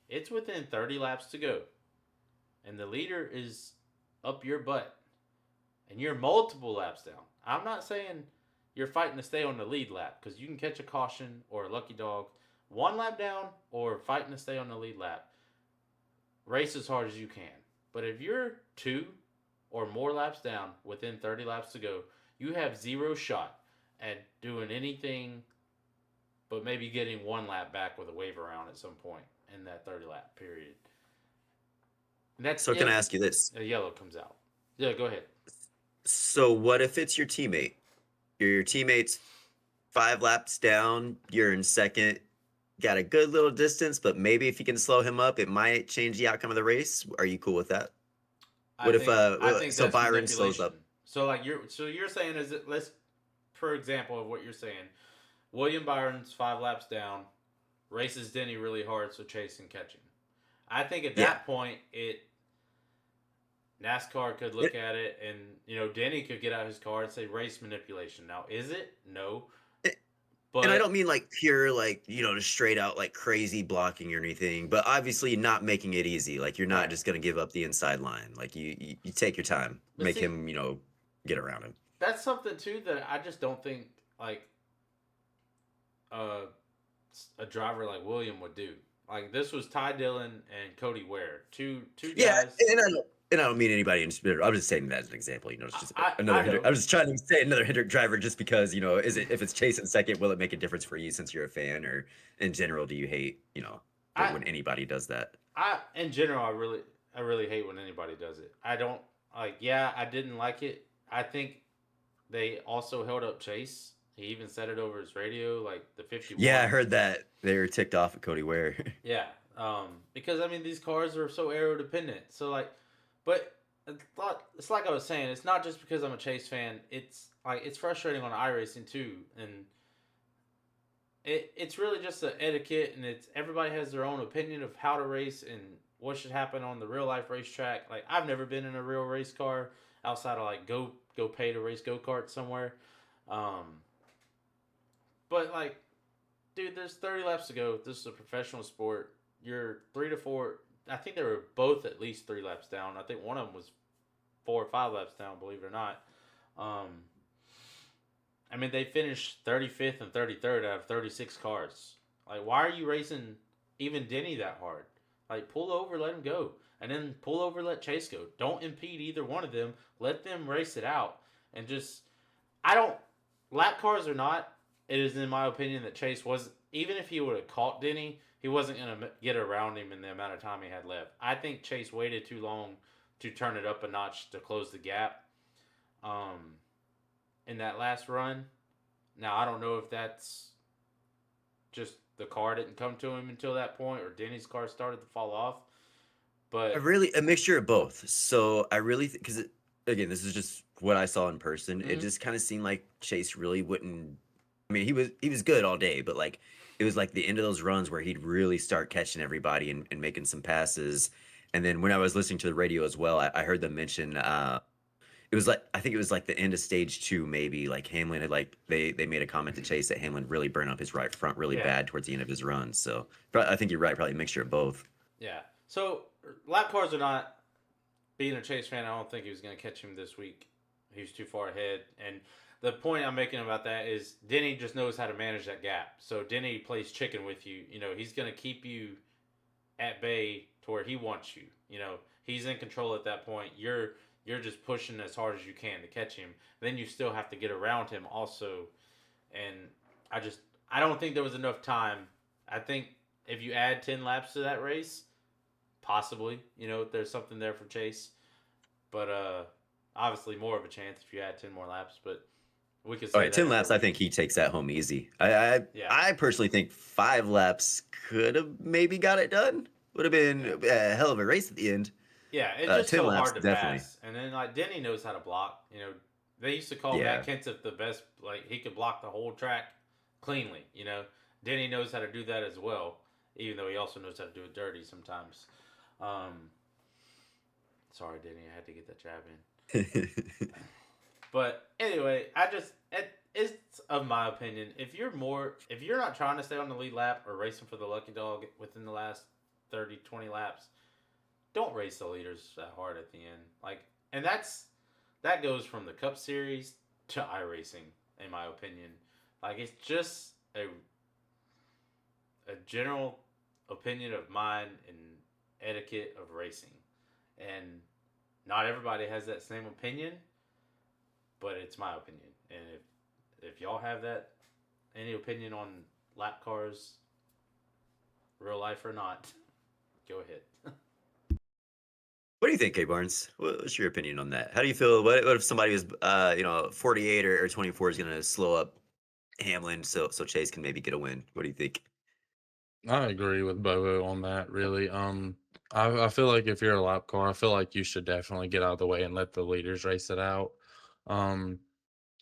it's within 30 laps to go, and the leader is up your butt, and you're multiple laps down, I'm not saying you're fighting to stay on the lead lap, because you can catch a caution or a lucky dog 1 lap down or fighting to stay on the lead lap. Race as hard as you can. But if you're 2 or more laps down within 30 laps to go, you have 0 shot at doing anything but maybe getting 1 lap back with a wave around at some point in that 30 lap period. And that's So can I ask you this? A yellow comes out. Yeah, go ahead. So what if it's your teammate? Your teammate's 5 laps down, you're in second, got a good little distance, but maybe if you can slow him up, it might change the outcome of the race. Are you cool with that? I think So that's Byron slows up? So like you're saying is it, let's for example of what you're saying, William Byron's 5 laps down, races Denny really hard so Chase can catch him. I think at that point NASCAR could look at it and, you know, Denny could get out his car and say race manipulation. Now, is it? No. But, and I don't mean like pure, like, you know, just straight out like crazy blocking or anything, but obviously not making it easy. Like you're not just going to give up the inside line. Like you take your time, make him, you know, get around him. That's something too that I just don't think like a driver like William would do. Like this was Ty Dillon and Cody Ware, two guys. Yeah, and I don't mean anybody in spirit. I'm just saying that as an example. You know, it's just another Hendrick. I'm just trying to say another Hendrick driver, just because, you know, if it's Chase in second, will it make a difference for you since you're a fan, or in general, do you hate, you know, when anybody does that? In general, I really hate when anybody does it. I don't like. Yeah, I didn't like it. I think they also held up Chase. He even said it over his radio, like the 51. Yeah, I heard that they were ticked off at Cody Ware. Yeah, because I mean these cars are so aero dependent. So like, but it's like I was saying, it's not just because I'm a Chase fan. It's like it's frustrating on iRacing too, and it's really just an etiquette, and it's everybody has their own opinion of how to race and what should happen on the real life racetrack. Like I've never been in a real race car outside of like go pay to race go-kart somewhere. But like, dude, there's 30 laps to go. This is a professional sport. you're 3 to 4. I think they were both at least 3 laps down. I think one of them was 4 or 5 laps down. Believe it or not. Um, I mean, they finished 35th and 33rd out of 36 cars. Like, why are you racing even Denny that hard? Like, pull over, let him go. And then pull over, let Chase go. Don't impede either one of them. Let them race it out. And just, I don't, lap cars or not, it is in my opinion that Chase was, even if he would have caught Denny, he wasn't going to get around him in the amount of time he had left. I think Chase waited too long to turn it up a notch to close the gap. In that last run. Now, I don't know if that's just the car didn't come to him until that point or Denny's car started to fall off. But A mixture of both. So I really because again, this is just what I saw in person. It just kind of seemed like Chase really wouldn't. I mean, he was good all day, but like it was like the end of those runs where he'd really start catching everybody and making some passes. And then when I was listening to the radio as well, I heard them mention it was like I think it was like the end of stage 2, maybe like Hamlin had like they made a comment to Chase that Hamlin really burned up his right front really Yeah. bad towards the end of his run. So I think you're right, probably a mixture of both. yeah. So lap cars or not, being a Chase fan, I don't think he was going to catch him this week. He was too far ahead. And the point I'm making about that is Denny just knows how to manage that gap. So Denny plays chicken with you. You know, he's going to keep you at bay to where he wants you. You know, he's in control at that point. You're just pushing as hard as you can to catch him. Then you still have to get around him also. And I don't think there was enough time. I think if you add 10 laps to that race, possibly, you know, there's something there for Chase. But obviously more of a chance if you add 10 more laps. But we could say All right, 10 laps, I think he takes that home easy. I personally think 5 laps could have maybe got it done. Would have been a hell of a race at the end. Yeah, it's just 10 so laps, hard to definitely. pass. And then like Denny knows how to block. You know, they used to call Yeah. Matt Kenseth the best. Like he could block the whole track cleanly. You know, Denny knows how to do that as well. Even though he also knows how to do it dirty sometimes. Sorry, Denny, I had to get that jab in. But anyway, it's of my opinion. If you're not trying to stay on the lead lap or racing for the lucky dog within the last 30, 20 laps, don't race the leaders that hard at the end. Like, and that goes from the Cup Series to iRacing, in my opinion. Like, it's just a general opinion of mine and etiquette of racing. And not everybody has that same opinion, but it's my opinion. And if y'all have that, any opinion on lap cars, real life or not, go ahead. What do you think, K Barnes? What's your opinion on that? How do you feel? What if somebody was, 48 or 24 is going to slow up Hamlin so Chase can maybe get a win? What do you think? I agree with Bobo on that, really. I feel like if you're a lap car, I feel like you should definitely get out of the way and let the leaders race it out.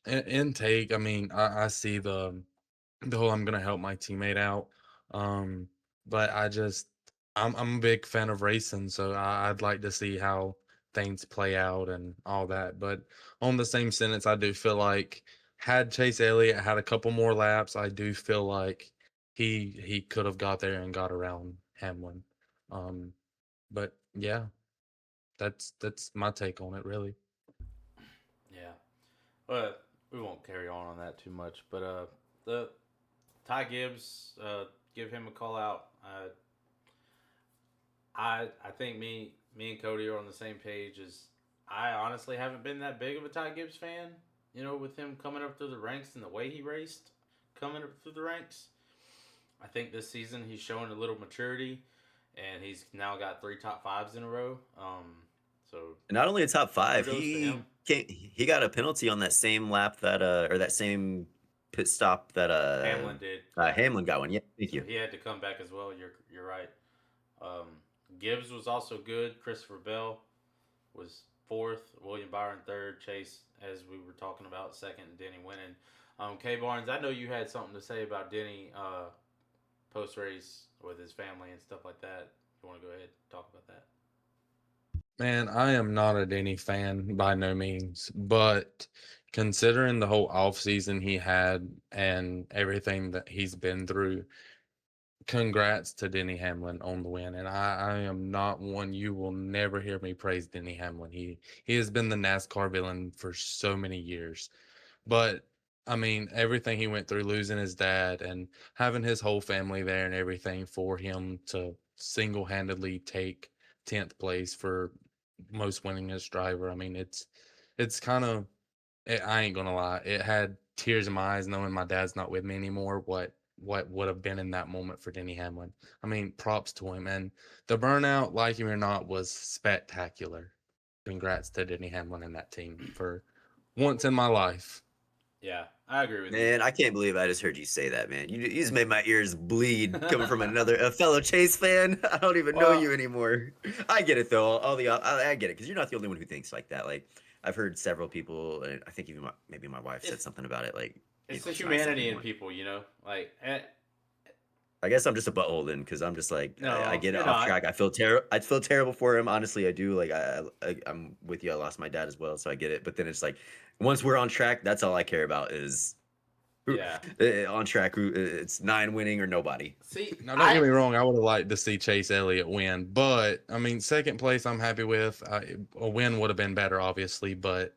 Intake, I mean, I see the whole I'm gonna help my teammate out. But I'm a big fan of racing, so I'd like to see how things play out and all that. But on the same sentence, I do feel like had Chase Elliott had a couple more laps, I do feel like he could have got there and got around Hamlin. But yeah, that's my take on it, really. Yeah. But we won't carry on that too much. But the Ty Gibbs, give him a call out. I think me and Cody are on the same page. As I honestly haven't been that big of a Ty Gibbs fan. You know, with him coming up through the ranks and the way he raced, coming up through the ranks. I think this season he's showing a little maturity, and he's now got 3 top 5s in a row. So Not only a top 5, kudos to he him. he got a penalty on that same lap that or that same pit stop that Hamlin did. Hamlin got one. Yeah, thank you. He had to come back as well. You're right. Gibbs was also good. Christopher Bell was 4th. William Byron 3rd. Chase, as we were talking about, 2nd. And Denny winning. K Barnes, I know you had something to say about Denny post race with his family and stuff like that. You want to go ahead and talk about that? Man, I am not a Denny fan by no means, but considering the whole off season he had and everything that he's been through, Congrats to Denny Hamlin on the win. And I am not one, you will never hear me praise Denny Hamlin. He has been the NASCAR villain for so many years. But I mean, everything he went through, losing his dad and having his whole family there and everything for him to single-handedly take 10th place for most winningest driver. I mean, it's kind of, I ain't gonna lie, it had tears in my eyes knowing my dad's not with me anymore. What would have been in that moment for Denny Hamlin? I mean, props to him. And the burnout, like him or not, was spectacular. Congrats to Denny Hamlin and that team for once in my life. Yeah, I agree with you. Man, I can't believe I just heard you say that, man. You just made my ears bleed coming from a fellow Chase fan. I don't even know Well- you anymore. I get it though. I get it because you're not the only one who thinks like that. Like I've heard several people, and I think even maybe my wife said something about it. Like It's you the know, nice humanity in anymore. people, like. I guess I'm just a butthole then because I'm just like No, I get it you're off not. track. I feel terrible for him. Honestly, I do. Like I'm with you. I lost my dad as well, so I get it. But then it's like once we're on track, that's all I care about is Yeah. on track. It's 9 winning or nobody. See, Now, don't get me wrong. I would have liked to see Chase Elliott win, but I mean, second place I'm happy with. A win would have been better, obviously, but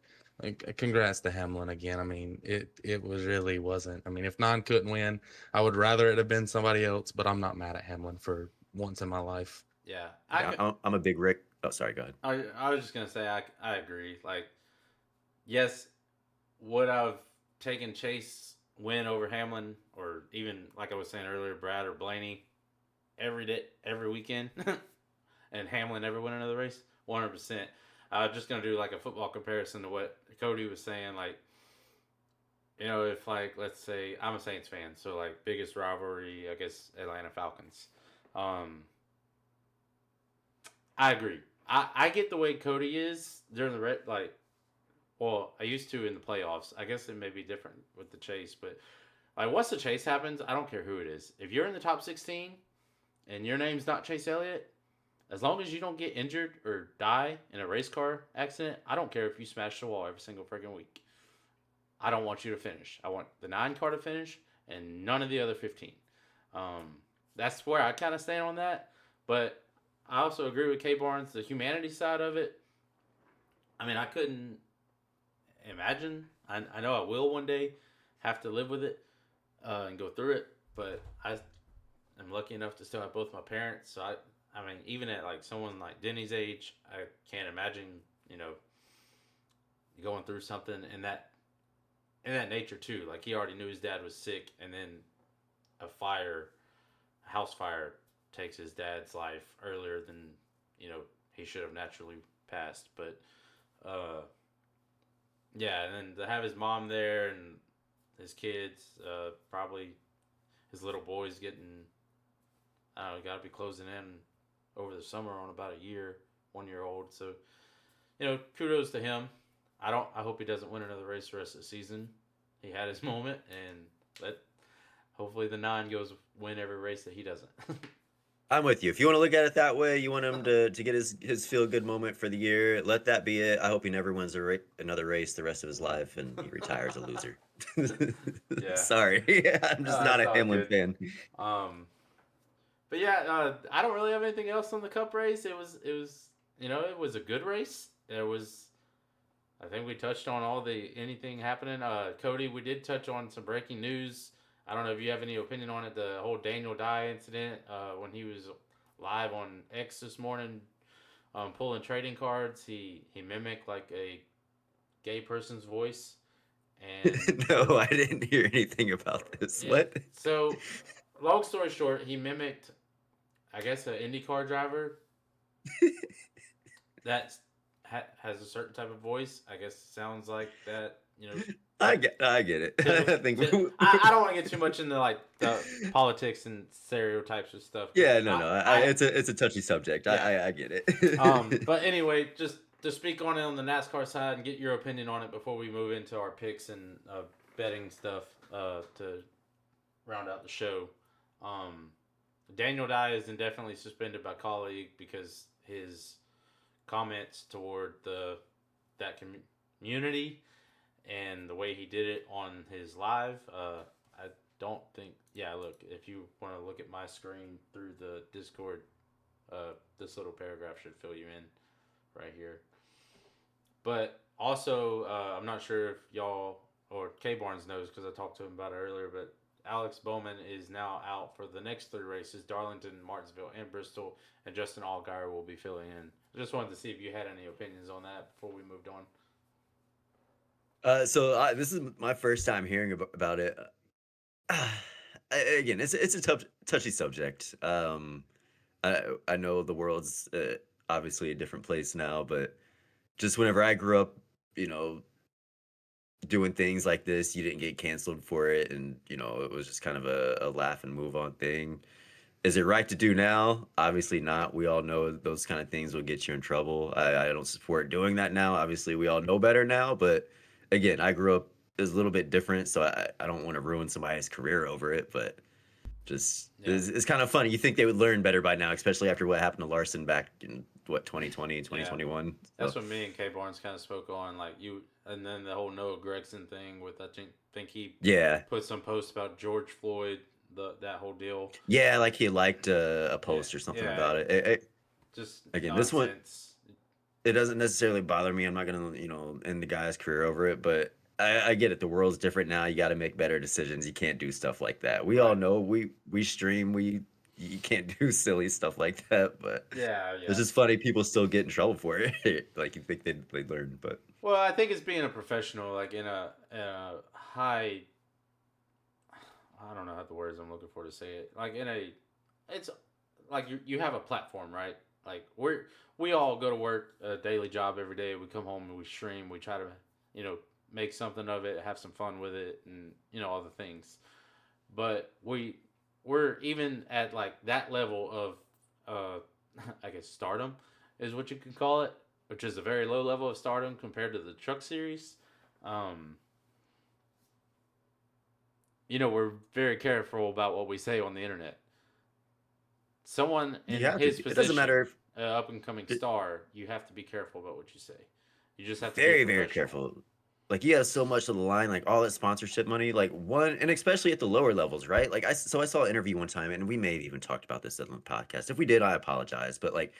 congrats to Hamlin again. I mean, it was really wasn't. I mean, if Nine couldn't win, I would rather it have been somebody else. But I'm not mad at Hamlin for once in my life. Yeah, I'm a big Rick. Oh, sorry. Go ahead. I was just gonna say I agree. Like, yes, would I've taken Chase win over Hamlin, or even like I was saying earlier, Brad or Blaney every weekend, and Hamlin never win another race? 100%. I'm just gonna do like a football comparison to what Cody was saying. Like, if like let's say I'm a Saints fan, so like biggest rivalry, I guess Atlanta Falcons. Um, I agree. I get the way Cody is during the well, I used to in the playoffs. I guess it may be different with the chase, but like once the chase happens, I don't care who it is. If you're in the top 16 and your name's not Chase Elliott, as long as you don't get injured or die in a race car accident, I don't care if you smash the wall every single freaking week. I don't want you to finish. I want the 9 car to finish and none of the other 15. That's where I kind of stand on that. But I also agree with K Barnes, the humanity side of it. I mean, I couldn't imagine. I know I will one day have to live with it and go through it, but I am lucky enough to still have both my parents. So I mean, even at like someone like Denny's age, I can't imagine, going through something in that nature too. Like he already knew his dad was sick, and then a house fire, takes his dad's life earlier than he should have naturally passed. But yeah, and then to have his mom there and his kids, probably his little boy's getting, I don't know, got to be closing in over the summer on about a year, 1 year old. So kudos to him. I hope he doesn't win another race the rest of the season. He had his moment, and hopefully the 9 goes win every race that he doesn't. I'm with you. If you want to look at it that way, you want him to get his feel good moment for the year. Let that be it. I hope he never wins another race the rest of his life and he retires a loser. Yeah. Sorry, I'm just not a Hamlin fan. But yeah, I don't really have anything else on the Cup race. It was it was a good race. I think we touched on anything happening. Cody, we did touch on some breaking news. I don't know if you have any opinion on it. The whole Daniel Dye incident, when he was live on X this morning, pulling trading cards, he mimicked like a gay person's voice. And No, I didn't hear anything about this. yeah. What? So, long story short, he mimicked, I guess, an IndyCar driver that has a certain type of voice. I guess sounds like that. I get it. I think I don't want to get too much into like the politics and stereotypes and stuff. Yeah, no. It's a touchy subject. Yeah. I get it. But anyway, just to speak on it on the NASCAR side and get your opinion on it before we move into our picks and betting stuff to round out the show. Daniel Dye is indefinitely suspended by colleague because his comments toward that community and the way he did it on his live. don't think. Yeah, look, if you want to look at my screen through the Discord, this little paragraph should fill you in right here. But also, I'm not sure if y'all or K Barnes knows because I talked to him about it earlier. But Alex Bowman is now out for the next 3 races: Darlington, Martinsville, and Bristol. And Justin Allgaier will be filling in. I just wanted to see if you had any opinions on that before we moved on. This is my first time hearing about it. Again, it's a touchy subject. I know the world's obviously a different place now, but just whenever I grew up, you know, doing things like this, you didn't get canceled for it, and it was just kind of a laugh and move on thing. Is it right to do now? Obviously not. We all know those kind of things will get you in trouble. I don't support doing that now. Obviously, we all know better now, but again, I grew up, it was a little bit different, so I don't want to ruin somebody's career over it, but just it's kind of funny. You think they would learn better by now, especially after what happened to Larson back in 2020, 2021. Yeah. That's what me and K Barnes kind of spoke on, like you, and then the whole Noah Gregson thing with I think he put some posts about George Floyd, that whole deal. Yeah, like he liked a post or something about it. Just again, nonsense. This one, it doesn't necessarily bother me. I'm not gonna end the guy's career over it, but I get it. The world's different now. You got to make better decisions. You can't do stuff like that. We all know we stream. You can't do silly stuff like that. But it's just funny. People still get in trouble for it. Like you think they'd learn, but well, I think it's being a professional, like in a high. I don't know how the words I'm looking for to say it. Like it's like you have a platform, right? Like we all go to work, a daily job every day. We come home and we stream. We try to make something of it, have some fun with it, and all the things. But we're even at like that level of I guess stardom is what you can call it, which is a very low level of stardom compared to the Truck Series. We're very careful about what we say on the internet. Someone in his position, it doesn't matter if up and coming star, you have to be careful about what you say. You just have to be very careful. Like you have so much of the line, like all that sponsorship money, like and especially at the lower levels, right? Like I saw an interview one time, and we may have even talked about this on the podcast. If we did, I apologize. But like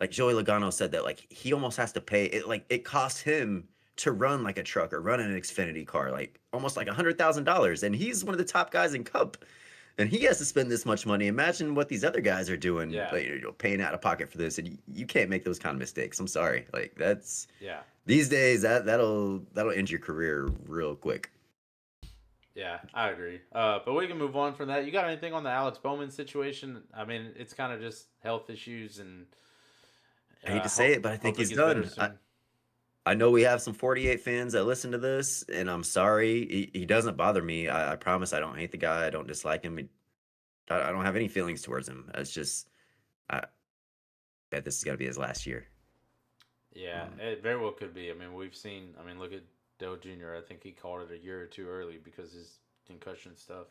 Joey Logano said that like he almost has to pay it. Like it costs him to run like a truck or run an Xfinity car, like almost like $100,000, and he's one of the top guys in Cup. And he has to spend this much money. Imagine what these other guys are doing, like, paying out of pocket for this, and you can't make those kind of mistakes. I'm sorry, like that's these days that'll end your career real quick. Yeah, I agree. But we can move on from that. You got anything on the Alex Bowman situation? I mean, it's kind of just health issues, and I hate to say it, but I think he's done. I know we have some 48 fans that listen to this, and I'm sorry. He doesn't bother me. I promise I don't hate the guy. I don't dislike him. I don't have any feelings towards him. It's just, I bet this is going to be his last year. Yeah, it very well could be. I mean, we've seen, look at Dale Jr. I think he called it a year or two early because his concussion stuff.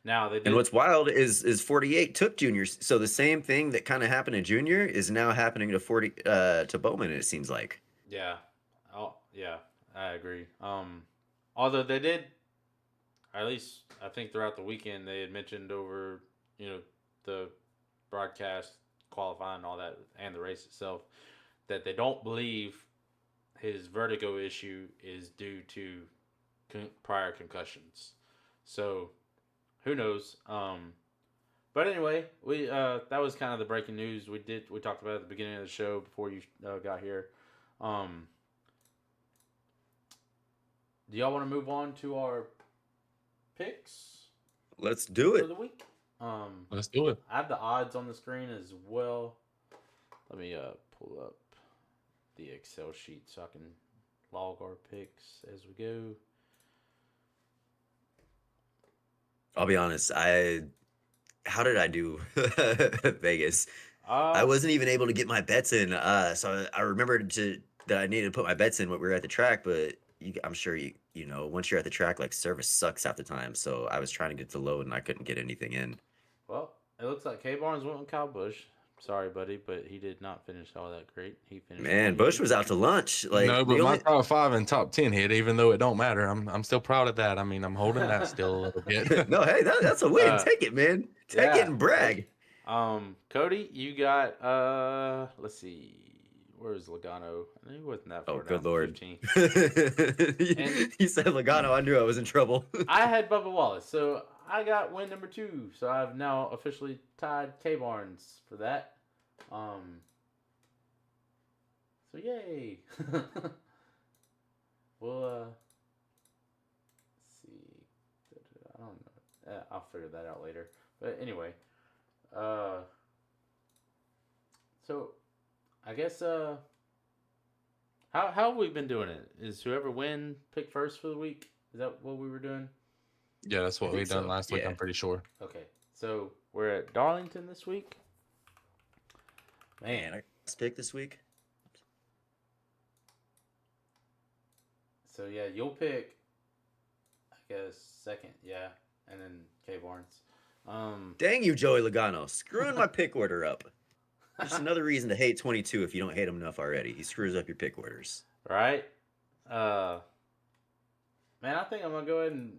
Now they did. And what's wild is 48 took Junior. So the same thing that kind of happened to Junior is now happening to Bowman, it seems like. Yeah. Oh, yeah, I agree. Although they did, at least I think throughout the weekend, they had mentioned over, the broadcast, qualifying, and all that, and the race itself, that they don't believe his vertigo issue is due to prior concussions. So, who knows? But anyway, we that was kind of the breaking news. We talked about it at the beginning of the show before you got here. Do y'all want to move on to our picks? Let's do it. For the week. Let's do it. I have the odds on the screen as well. Let me pull up the Excel sheet so I can log our picks as we go. I'll be honest. How did I do Vegas? I wasn't even able to get my bets in. So I remembered that I needed to put my bets in when we were at the track, but I'm sure you know once you're at the track, like service sucks half the time. So I was trying to get to load and I couldn't get anything in. Well, it looks like K Barnes went with Kyle Busch. Sorry, buddy, but he did not finish all that great. He finished. Man, Bush 28th. was out to lunch. Like No, the but my only top 5 and top 10 hit, even though it don't matter. I'm still proud of that. I mean, I'm holding that still a little bit. no, hey, that's a win. Uh, Take it, man. Take it Yeah. and brag. Cody, you got let's see, where's Logano? I knew he wasn't that far Oh, down. good lord. 15. You said Logano. I knew I was in trouble. I had Bubba Wallace, so I got win number 2. So I've now officially tied K Barnes for that. So yay. Well, let's see. I don't know. I'll figure that out later. But anyway, so I guess how have we been doing it? Is whoever win pick first for the week? Is that what we were doing? Yeah, that's what I we think done so, last week. yeah. I'm pretty sure. Okay, so we're at Darlington this week. Man, I got pick this week. So yeah, you'll pick, I guess, second, yeah, and then K Barnes. Dang you, Joey Logano. Screwing my pick order up. Just another reason to hate 22 if you don't hate him enough already. He screws up your pick orders. Right? Man, I think I'm gonna go ahead and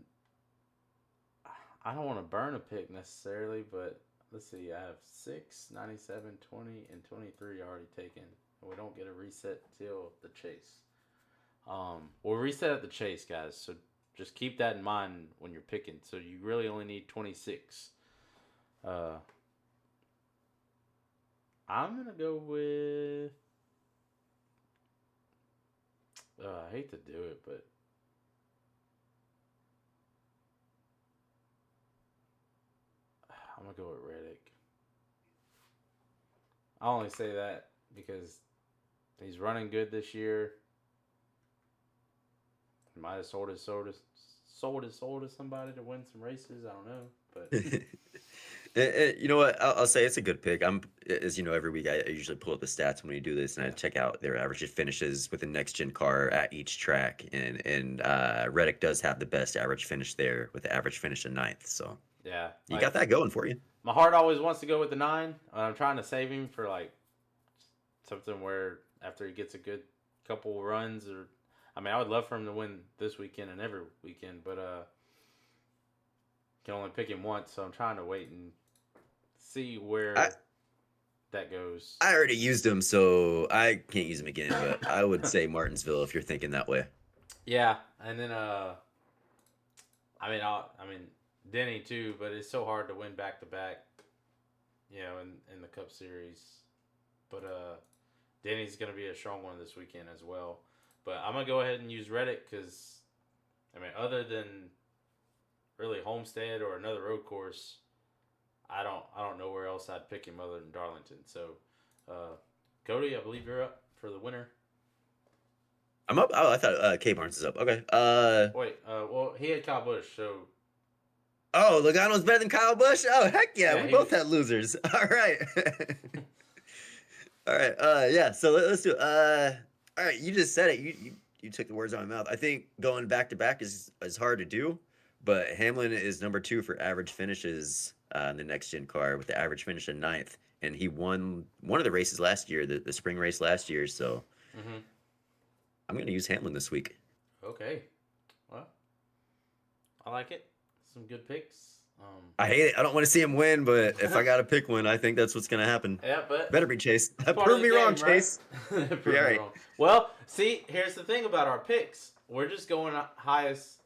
I don't want to burn a pick necessarily, but let's see, I have 6, 97, 20, and 23 already taken. And we don't get a reset till the chase. We'll reset at the chase, guys. So just keep that in mind when you're picking. So you really only need 26. I'm gonna go with. I hate to do it, but I'm gonna go with Reddick. I only say that because he's running good this year. He might have sold his soul to somebody to win some races. I don't know, but You know what? I'll say it's a good pick. As you know, every week I usually pull up the stats when we do this, and I check out their average finishes with the next gen car at each track. And Reddick does have the best average finish there, with the average finish of 9th. So yeah, you got that going for you. My heart always wants to go with the 9. I'm trying to save him for like something where after he gets a good couple runs, or I mean, I would love for him to win this weekend and every weekend, but can only pick him once, so I'm trying to wait and see where that goes. I already used him, so I can't use him again. But I would say Martinsville if you're thinking that way. Yeah, and then I mean Denny too, but it's so hard to win back to back, you know, in the Cup Series. But Denny's gonna be a strong one this weekend as well. But I'm gonna go ahead and use Reddick because, I mean, other than really Homestead or another road course, I don't know where else I'd pick him other than Darlington. So, Cody, I believe you're up for the winner. I'm up. Oh, I thought K Barnes is up. Okay. Wait. Well, he had Kyle Busch, so. Oh, Logano's better than Kyle Busch. Oh, heck yeah! Yeah, We both had losers. All right. All right. Yeah. So let's do. All right. You just said it. You took the words out of my mouth. I think going back to back is hard to do, but Hamlin is number 2 for average finishes in the next gen car with the average finish of 9th, and he won one of the races last year, the spring race last year. So I'm gonna use Hamlin this week. Okay. Well, I like it. Some good picks. I hate it. I don't want to see him win, but if I gotta pick one, I think that's what's gonna happen. Yeah, but Better be Chase. part Prove of me the wrong, game, right? Chase. Prove Yeah, me right. wrong. Well, see, here's the thing about our picks. We're just going highest,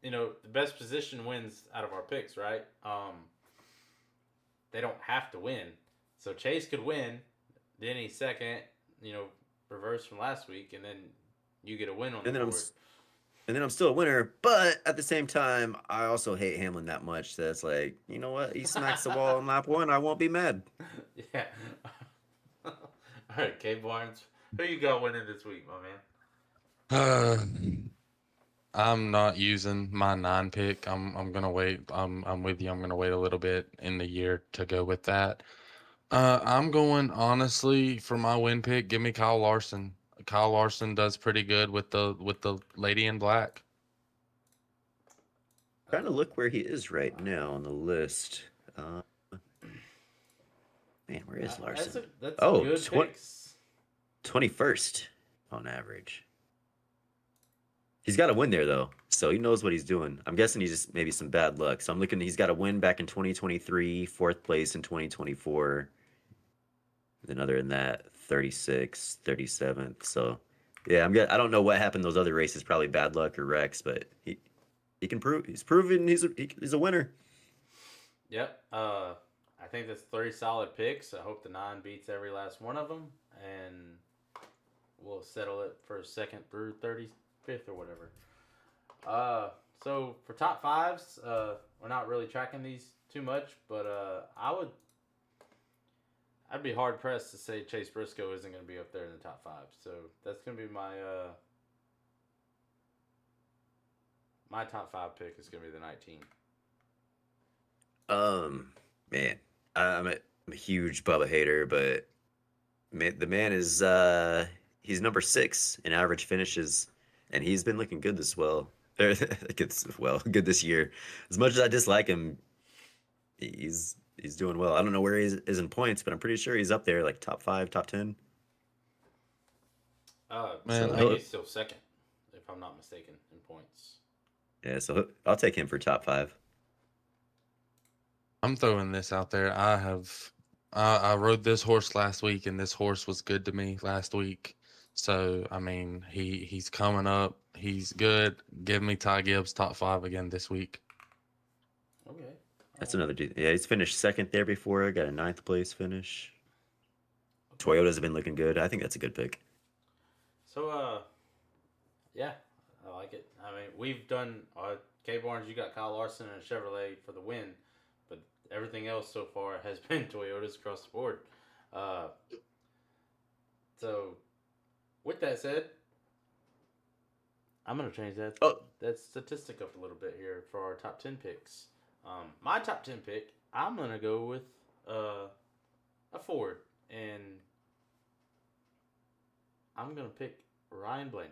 the best position wins out of our picks, right? They don't have to win. So Chase could win, then he's second, reverse from last week, and then you get a win on the board. And then I'm still a winner, but at the same time, I also hate Hamlin that much that's like, you know what? He smacks the wall on lap 1. I won't be mad. Yeah. All right, K Barnes. Who you got winning this week, my man? I'm not using my 9 pick. I'm gonna wait. I'm with you. I'm gonna wait a little bit in the year to go with that. I'm going honestly for my win pick. Give me Kyle Larson. Kyle Larson does pretty good with the lady in black. Trying to look where he is right now on the list. Man, where is That's Larson? a Oh, good picks. 21st on average. He's got a win there though, so he knows what he's doing. I'm guessing he's just maybe some bad luck. So I'm looking. He's got a win back in 2023, fourth place in 2024. Then other than that, 36, 37th. So yeah, I don't know what happened those other races. Probably bad luck or wrecks, but he can prove. He's proven he's a winner. Yep. I think that's 3 solid picks. I hope the 9 beats every last one of them, and we'll settle it for second through 35th or whatever. So for top fives, we're not really tracking these too much, but I'd be hard pressed to say Chase Briscoe isn't going to be up there in the top 5. So that's going to be my top 5 pick is going to be the 19. Man, I'm a huge Bubba hater, but man, the man is he's number 6 in average finishes, and he's been looking good good this year. As much as I dislike him, he's doing well. I don't know where he is in points, but I'm pretty sure he's up there, like top 5, top 10. Man, I think he's still second, if I'm not mistaken, in points. Yeah, so I'll take him for top 5. I'm throwing this out there. I rode this horse last week, and this horse was good to me last week. So I mean, he's coming up. He's good. Give me Ty Gibbs top 5 again this week. Okay. That's another dude. Yeah, he's finished second there before. Got a 9th place finish. Toyotas have been looking good. I think that's a good pick. So, yeah, I like it. I mean, we've done K Barnes. You got Kyle Larson and a Chevrolet for the win, but everything else so far has been Toyotas across the board. So, with that said, I'm gonna change that statistic up a little bit here for our top 10 picks. My top 10 pick, I'm gonna go with a Ford, and I'm gonna pick Ryan Blaney.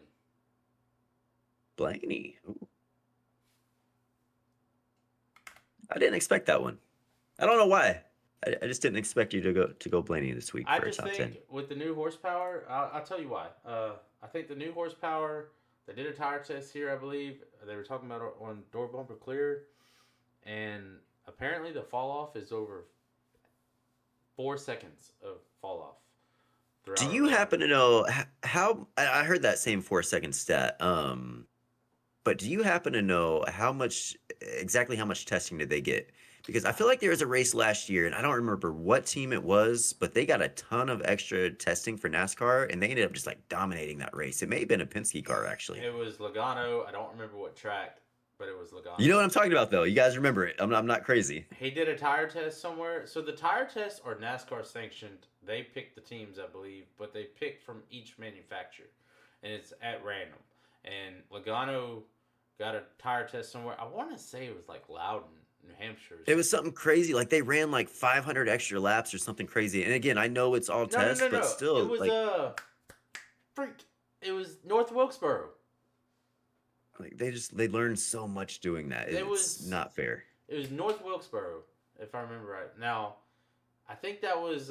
Blaney. Ooh. I didn't expect that one. I don't know why. I just didn't expect you to go Blaney this week I for a just top think 10. with the new horsepower, I'll tell you why. I think the new horsepower, they did a tire test here, I believe. They were talking about it on door bumper clear, and apparently the fall off is over 4 seconds of fall off. Do you happen to know how I heard that same 4-second stat? But do you happen to know exactly how much testing did they get? Because I feel like there was a race last year, and I don't remember what team it was, but they got a ton of extra testing for NASCAR, and they ended up just like dominating that race. It may have been a Penske car, actually. It was Logano. I don't remember what track, but it was Logano. You know what I'm talking about, though. You guys remember it. I'm not crazy. He did a tire test somewhere. So the tire tests are NASCAR sanctioned. They pick the teams, I believe, but they pick from each manufacturer, and it's at random. And Logano got a tire test somewhere. I want to say it was like Loudon, New Hampshire. It was something crazy. Like they ran like 500 extra laps or something crazy. And again, I know it's all tests, but still, it was it was North Wilkesboro. Like they learned so much doing that. It's not fair. It was North Wilkesboro, if I remember right. Now, I think that was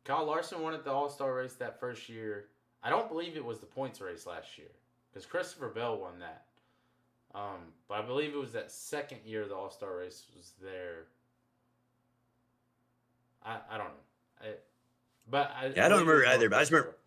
Kyle Larson won at the All-Star race that first year. I don't believe it was the points race last year because Christopher Bell won that. But I believe it was that second year the All-Star race was there. I don't know. I don't remember either. But I just remember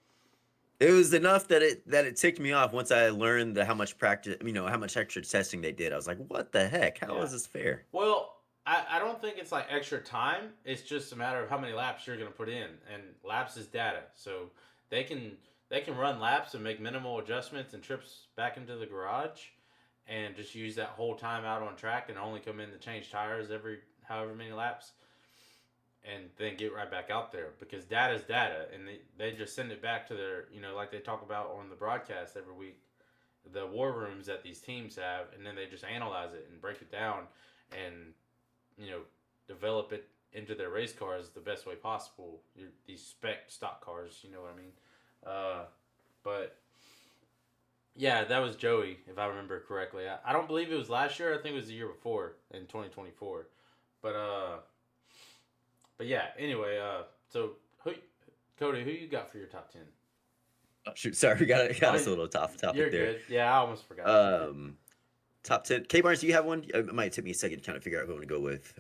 it was enough that it ticked me off once I learned how much practice, how much extra testing they did. I was like, what the heck? How is this fair? Well, I don't think it's like extra time. It's just a matter of how many laps you're going to put in, and laps is data. So they can run laps and make minimal adjustments and trips back into the garage, and just use that whole time out on track and only come in to change tires every however many laps, and then get right back out there because data is data, and they just send it back to their, like they talk about on the broadcast every week, the war rooms that these teams have, and then they just analyze it and break it down and, develop it into their race cars the best way possible. These spec stock cars, you know what I mean? But yeah, that was Joey, if I remember correctly. I don't believe it was last year. I think it was the year before in 2024. But But yeah, anyway, so Cody, who you got for your top 10? Oh, shoot, sorry, we got Oh, us a little topic you're there. good. Yeah, I almost forgot. Top 10. K Barnes, do you have one? It might take me a second to kind of figure out who I want to go with.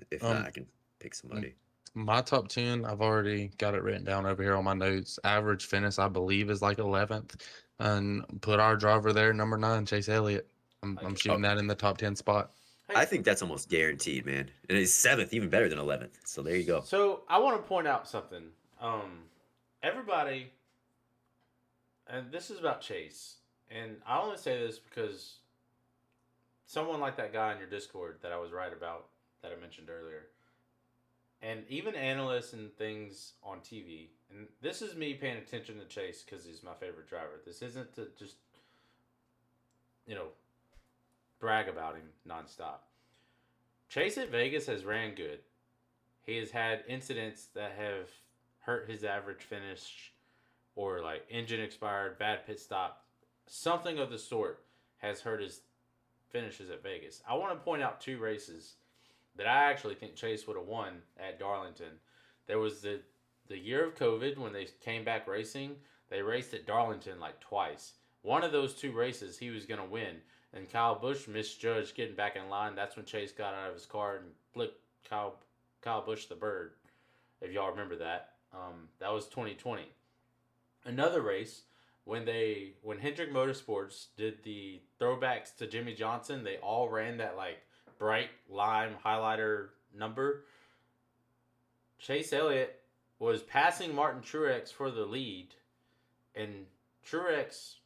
If not, Um, I can pick somebody. My top 10, I've already got it written down over here on my notes. Average finish, I believe, is like 11th. And put our driver there, number 9, Chase Elliott. I'm Okay. shooting that in the top 10 spot. Hey, I think that's almost guaranteed, man. And he's 7th, even better than 11th. So there you go. So I want to point out something. Everybody, and this is about Chase, and I only say this because someone like that guy in your Discord that I was right about that I mentioned earlier, and even analysts and things on TV, and this is me paying attention to Chase because he's my favorite driver. This isn't to just, brag about him nonstop. Chase at Vegas has ran good. He has had incidents that have hurt his average finish or like engine expired, bad pit stop, something of the sort has hurt his finishes at Vegas. I want to point out 2 races that I actually think Chase would have won at Darlington. There was the year of COVID when they came back racing. They raced at Darlington like twice. One of those 2 races he was going to win, and Kyle Busch misjudged getting back in line. That's when Chase got out of his car and flipped Kyle Busch the bird, if y'all remember that. That was 2020. Another race, when Hendrick Motorsports did the throwbacks to Jimmy Johnson, they all ran that like bright lime highlighter number. Chase Elliott was passing Martin Truex for the lead, and Truex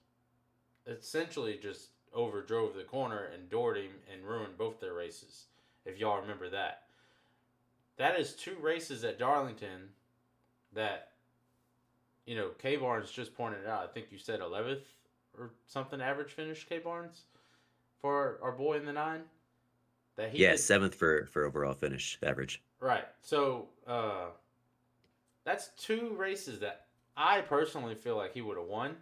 essentially just overdrove the corner and doored him and ruined both their races, if y'all remember that. That is 2 races at Darlington that, K Barnes just pointed out. I think you said 11th or something average finish, K Barnes, for our boy in the 9. That he 7th for overall finish average. Right. So that's 2 races that I personally feel like he would have won.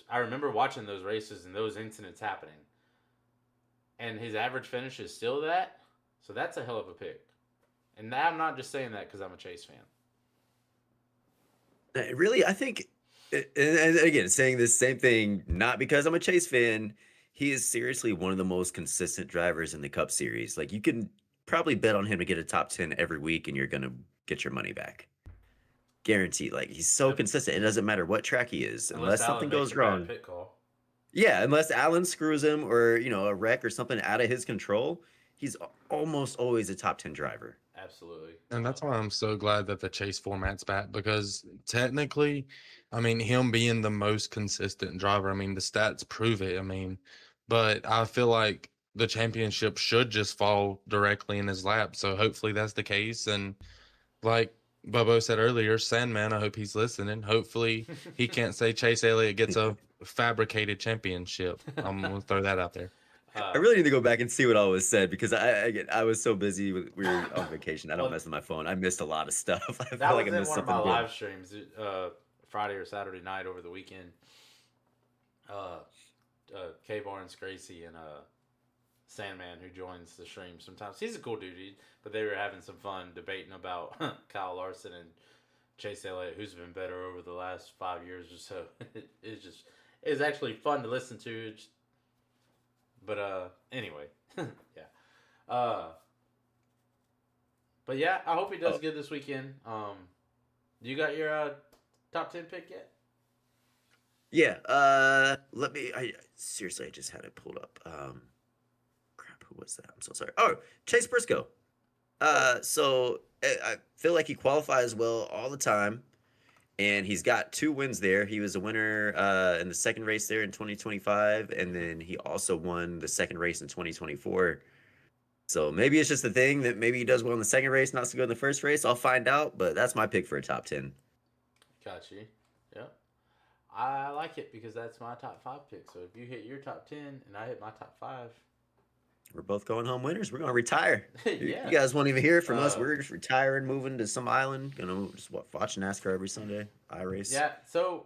I remember watching those races and those incidents happening. And his average finish is still that. So that's a hell of a pick. And now I'm not just saying that because I'm a Chase fan. Really, I think, and again, saying this same thing, not because I'm a Chase fan, he is seriously one of the most consistent drivers in the Cup Series. Like, you can probably bet on him to get a top 10 every week, and you're going to get your money back. Guaranteed. Like, he's so consistent. It doesn't matter what track he is, unless something goes wrong. Pit call. Yeah, unless Allen screws him or, a wreck or something out of his control, he's almost always a top 10 driver. Absolutely. And that's why I'm so glad that the Chase format's back, because technically, him being the most consistent driver, the stats prove it. But I feel like the championship should just fall directly in his lap. So hopefully that's the case. And like Bobo said earlier, Sandman, I hope he's listening. Hopefully he can't say Chase Elliott gets a fabricated championship. I'm going to throw that out there. I really need to go back and see what all was said, because I was so busy. We were on vacation. I don't mess with my phone. I missed a lot of stuff. I feel like I missed something. That was in one of my live streams, Friday or Saturday night over the weekend. K Barnes, Gracie, and Sandman, who joins the stream sometimes. He's a cool dude, but they were having some fun debating about Kyle Larson and Chase Elliott, who's been better over the last 5 years or so. It's actually fun to listen to. But anyway, yeah. But yeah, I hope he does good this weekend. You got your top 10 pick yet? Yeah. Let me. I just had it pulled up. Crap. Who was that? I'm so sorry. Oh, Chase Briscoe. So I feel like he qualifies well all the time, and he's got 2 wins there. He was a winner in the second race there in 2025, and then he also won the second race in 2024. So maybe it's just the thing that maybe he does well in the second race, not so good in the first race. I'll find out, but that's my pick for a top 10. Got you. Yep. I like it because that's my top 5 pick. So if you hit your top 10 and I hit my top 5, we're both going home winners. We're going to retire. Yeah. You guys won't even hear from us. We're just retiring, moving to some island. Just watch NASCAR every Sunday. iRace. Yeah. So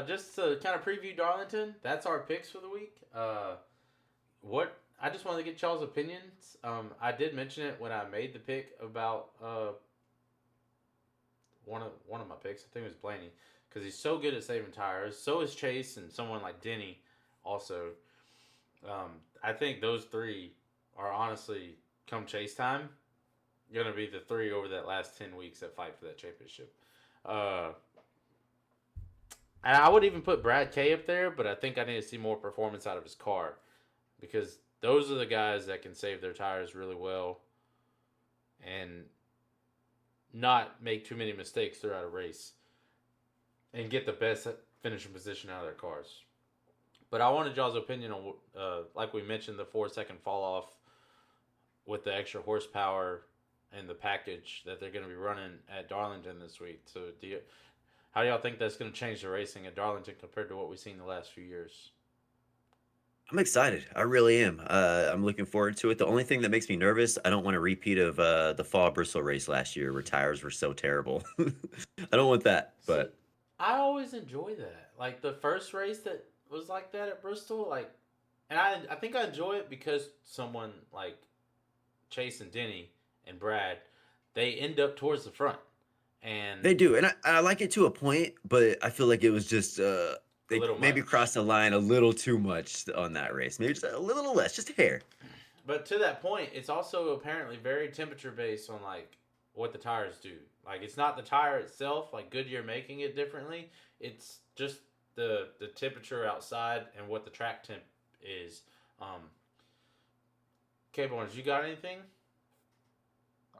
just to kind of preview Darlington, that's our picks for the week. I just wanted to get y'all's opinions. I did mention it when I made the pick about one of my picks. I think it was Blaney because he's so good at saving tires. So is Chase and someone like Denny also. I think those three are honestly, come chase time, going to be the three over that last 10 weeks that fight for that championship. And I would even put Brad K up there, but I think I need to see more performance out of his car because those are the guys that can save their tires really well and not make too many mistakes throughout a race and get the best finishing position out of their cars. But I wanted y'all's opinion on, like we mentioned, the 4-second fall off with the extra horsepower and the package that they're going to be running at Darlington this week. So, how do y'all think that's going to change the racing at Darlington compared to what we've seen the last few years? I'm excited. I really am. I'm looking forward to it. The only thing that makes me nervous, I don't want a repeat of the fall Bristol race last year where tires were so terrible. I don't want that. But See, I always enjoy that. Like the first race that was like that at Bristol, like, and I think I enjoy it because someone like Chase and Denny and Brad, they end up towards the front, and they do, and I like it to a point, but I feel like it was just they little maybe much. crossed the line a little too much on that race. Maybe just a little less, just a hair. But to that point, it's also apparently very temperature based on like what the tires do. Like it's not the tire itself, like Goodyear making it differently. It's just the temperature outside and what the track temp is. K-Bones, you got anything?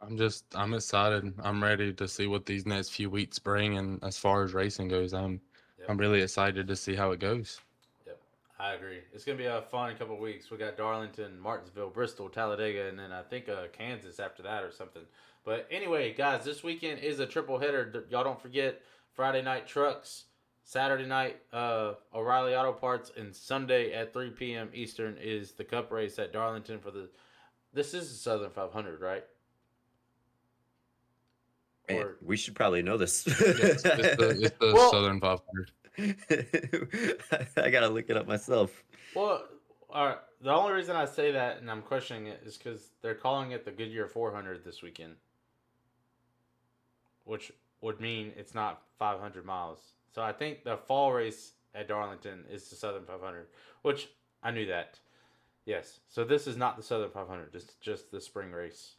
I'm excited. I'm ready to see what these next few weeks bring, and as far as racing goes, I'm really excited to see how it goes. Yep, I agree. It's gonna be a fun couple of weeks. We got Darlington, Martinsville, Bristol, Talladega, and then I think Kansas after that or something. But anyway, guys, this weekend is a triple header. Y'all don't forget Friday night trucks, Saturday night O'Reilly Auto Parts, and Sunday at 3 p.m. Eastern is the Cup race at Darlington for the. This is the Southern 500, right? Man, we should probably know this. It's the Well- Southern 500. I gotta look it up myself. Well, the only reason I say that and I'm questioning it is because they're calling it the Goodyear 400 this weekend, which would mean it's not 500 miles. So I think the fall race at Darlington is the Southern 500, which I knew that. Yes. So this is not the Southern 500. This is just the spring race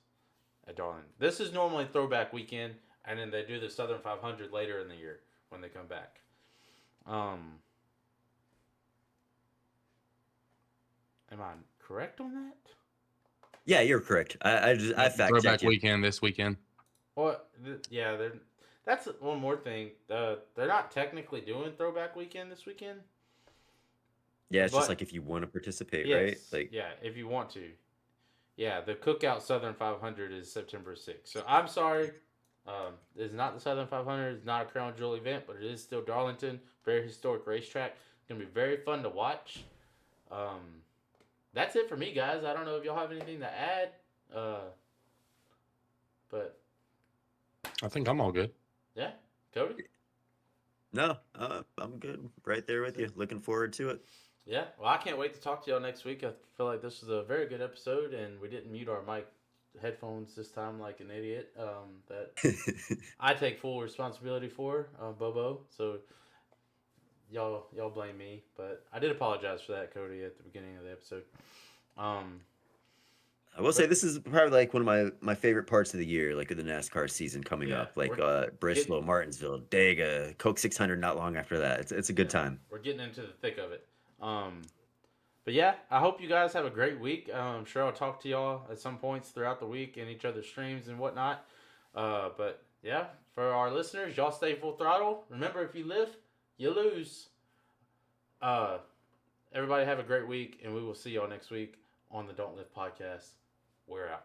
at Darlington. This is normally throwback weekend, and then they do the Southern 500 later in the year when they come back. Am I correct on that? Yeah, you're correct. I fact Throwback checked you. weekend this weekend. Well, yeah, that's one more thing. They're not technically doing throwback weekend this weekend. Yeah, it's just But- like if you want to participate, Yes, right? Like, yeah, if you want to. Yeah, the Cookout Southern 500 is September 6th. So I'm sorry. It's not the Southern 500. It's not a Crown Jewel event, but it is still Darlington. Very historic racetrack. It's going to be very fun to watch. That's it for me, guys. I don't know if y'all have anything to add. But, I think I'm all good. yeah. Cody? no, I'm good. Right there with you. Looking forward to it. Yeah, well, I can't wait to talk to y'all next week. I feel like this was a very good episode, and we didn't mute our mic headphones this time like an idiot. That I take full responsibility for, Bobo. So y'all blame me, but I did apologize for that, Cody, at the beginning of the episode. I will say this is probably like one of my favorite parts of the year, like of the NASCAR season coming Yeah, up, like we're Bristol, Martinsville, Dega, Coke 600 not long after that. It's a good time. We're getting into the thick of it. But yeah, I hope you guys have a great week. I'm sure I'll talk to y'all at some points throughout the week in each other's streams and whatnot. But yeah, for our listeners, y'all stay full throttle. Remember, if you live, you lose. Everybody have a great week, and we will see y'all next week on the Don't Lift podcast. We're out.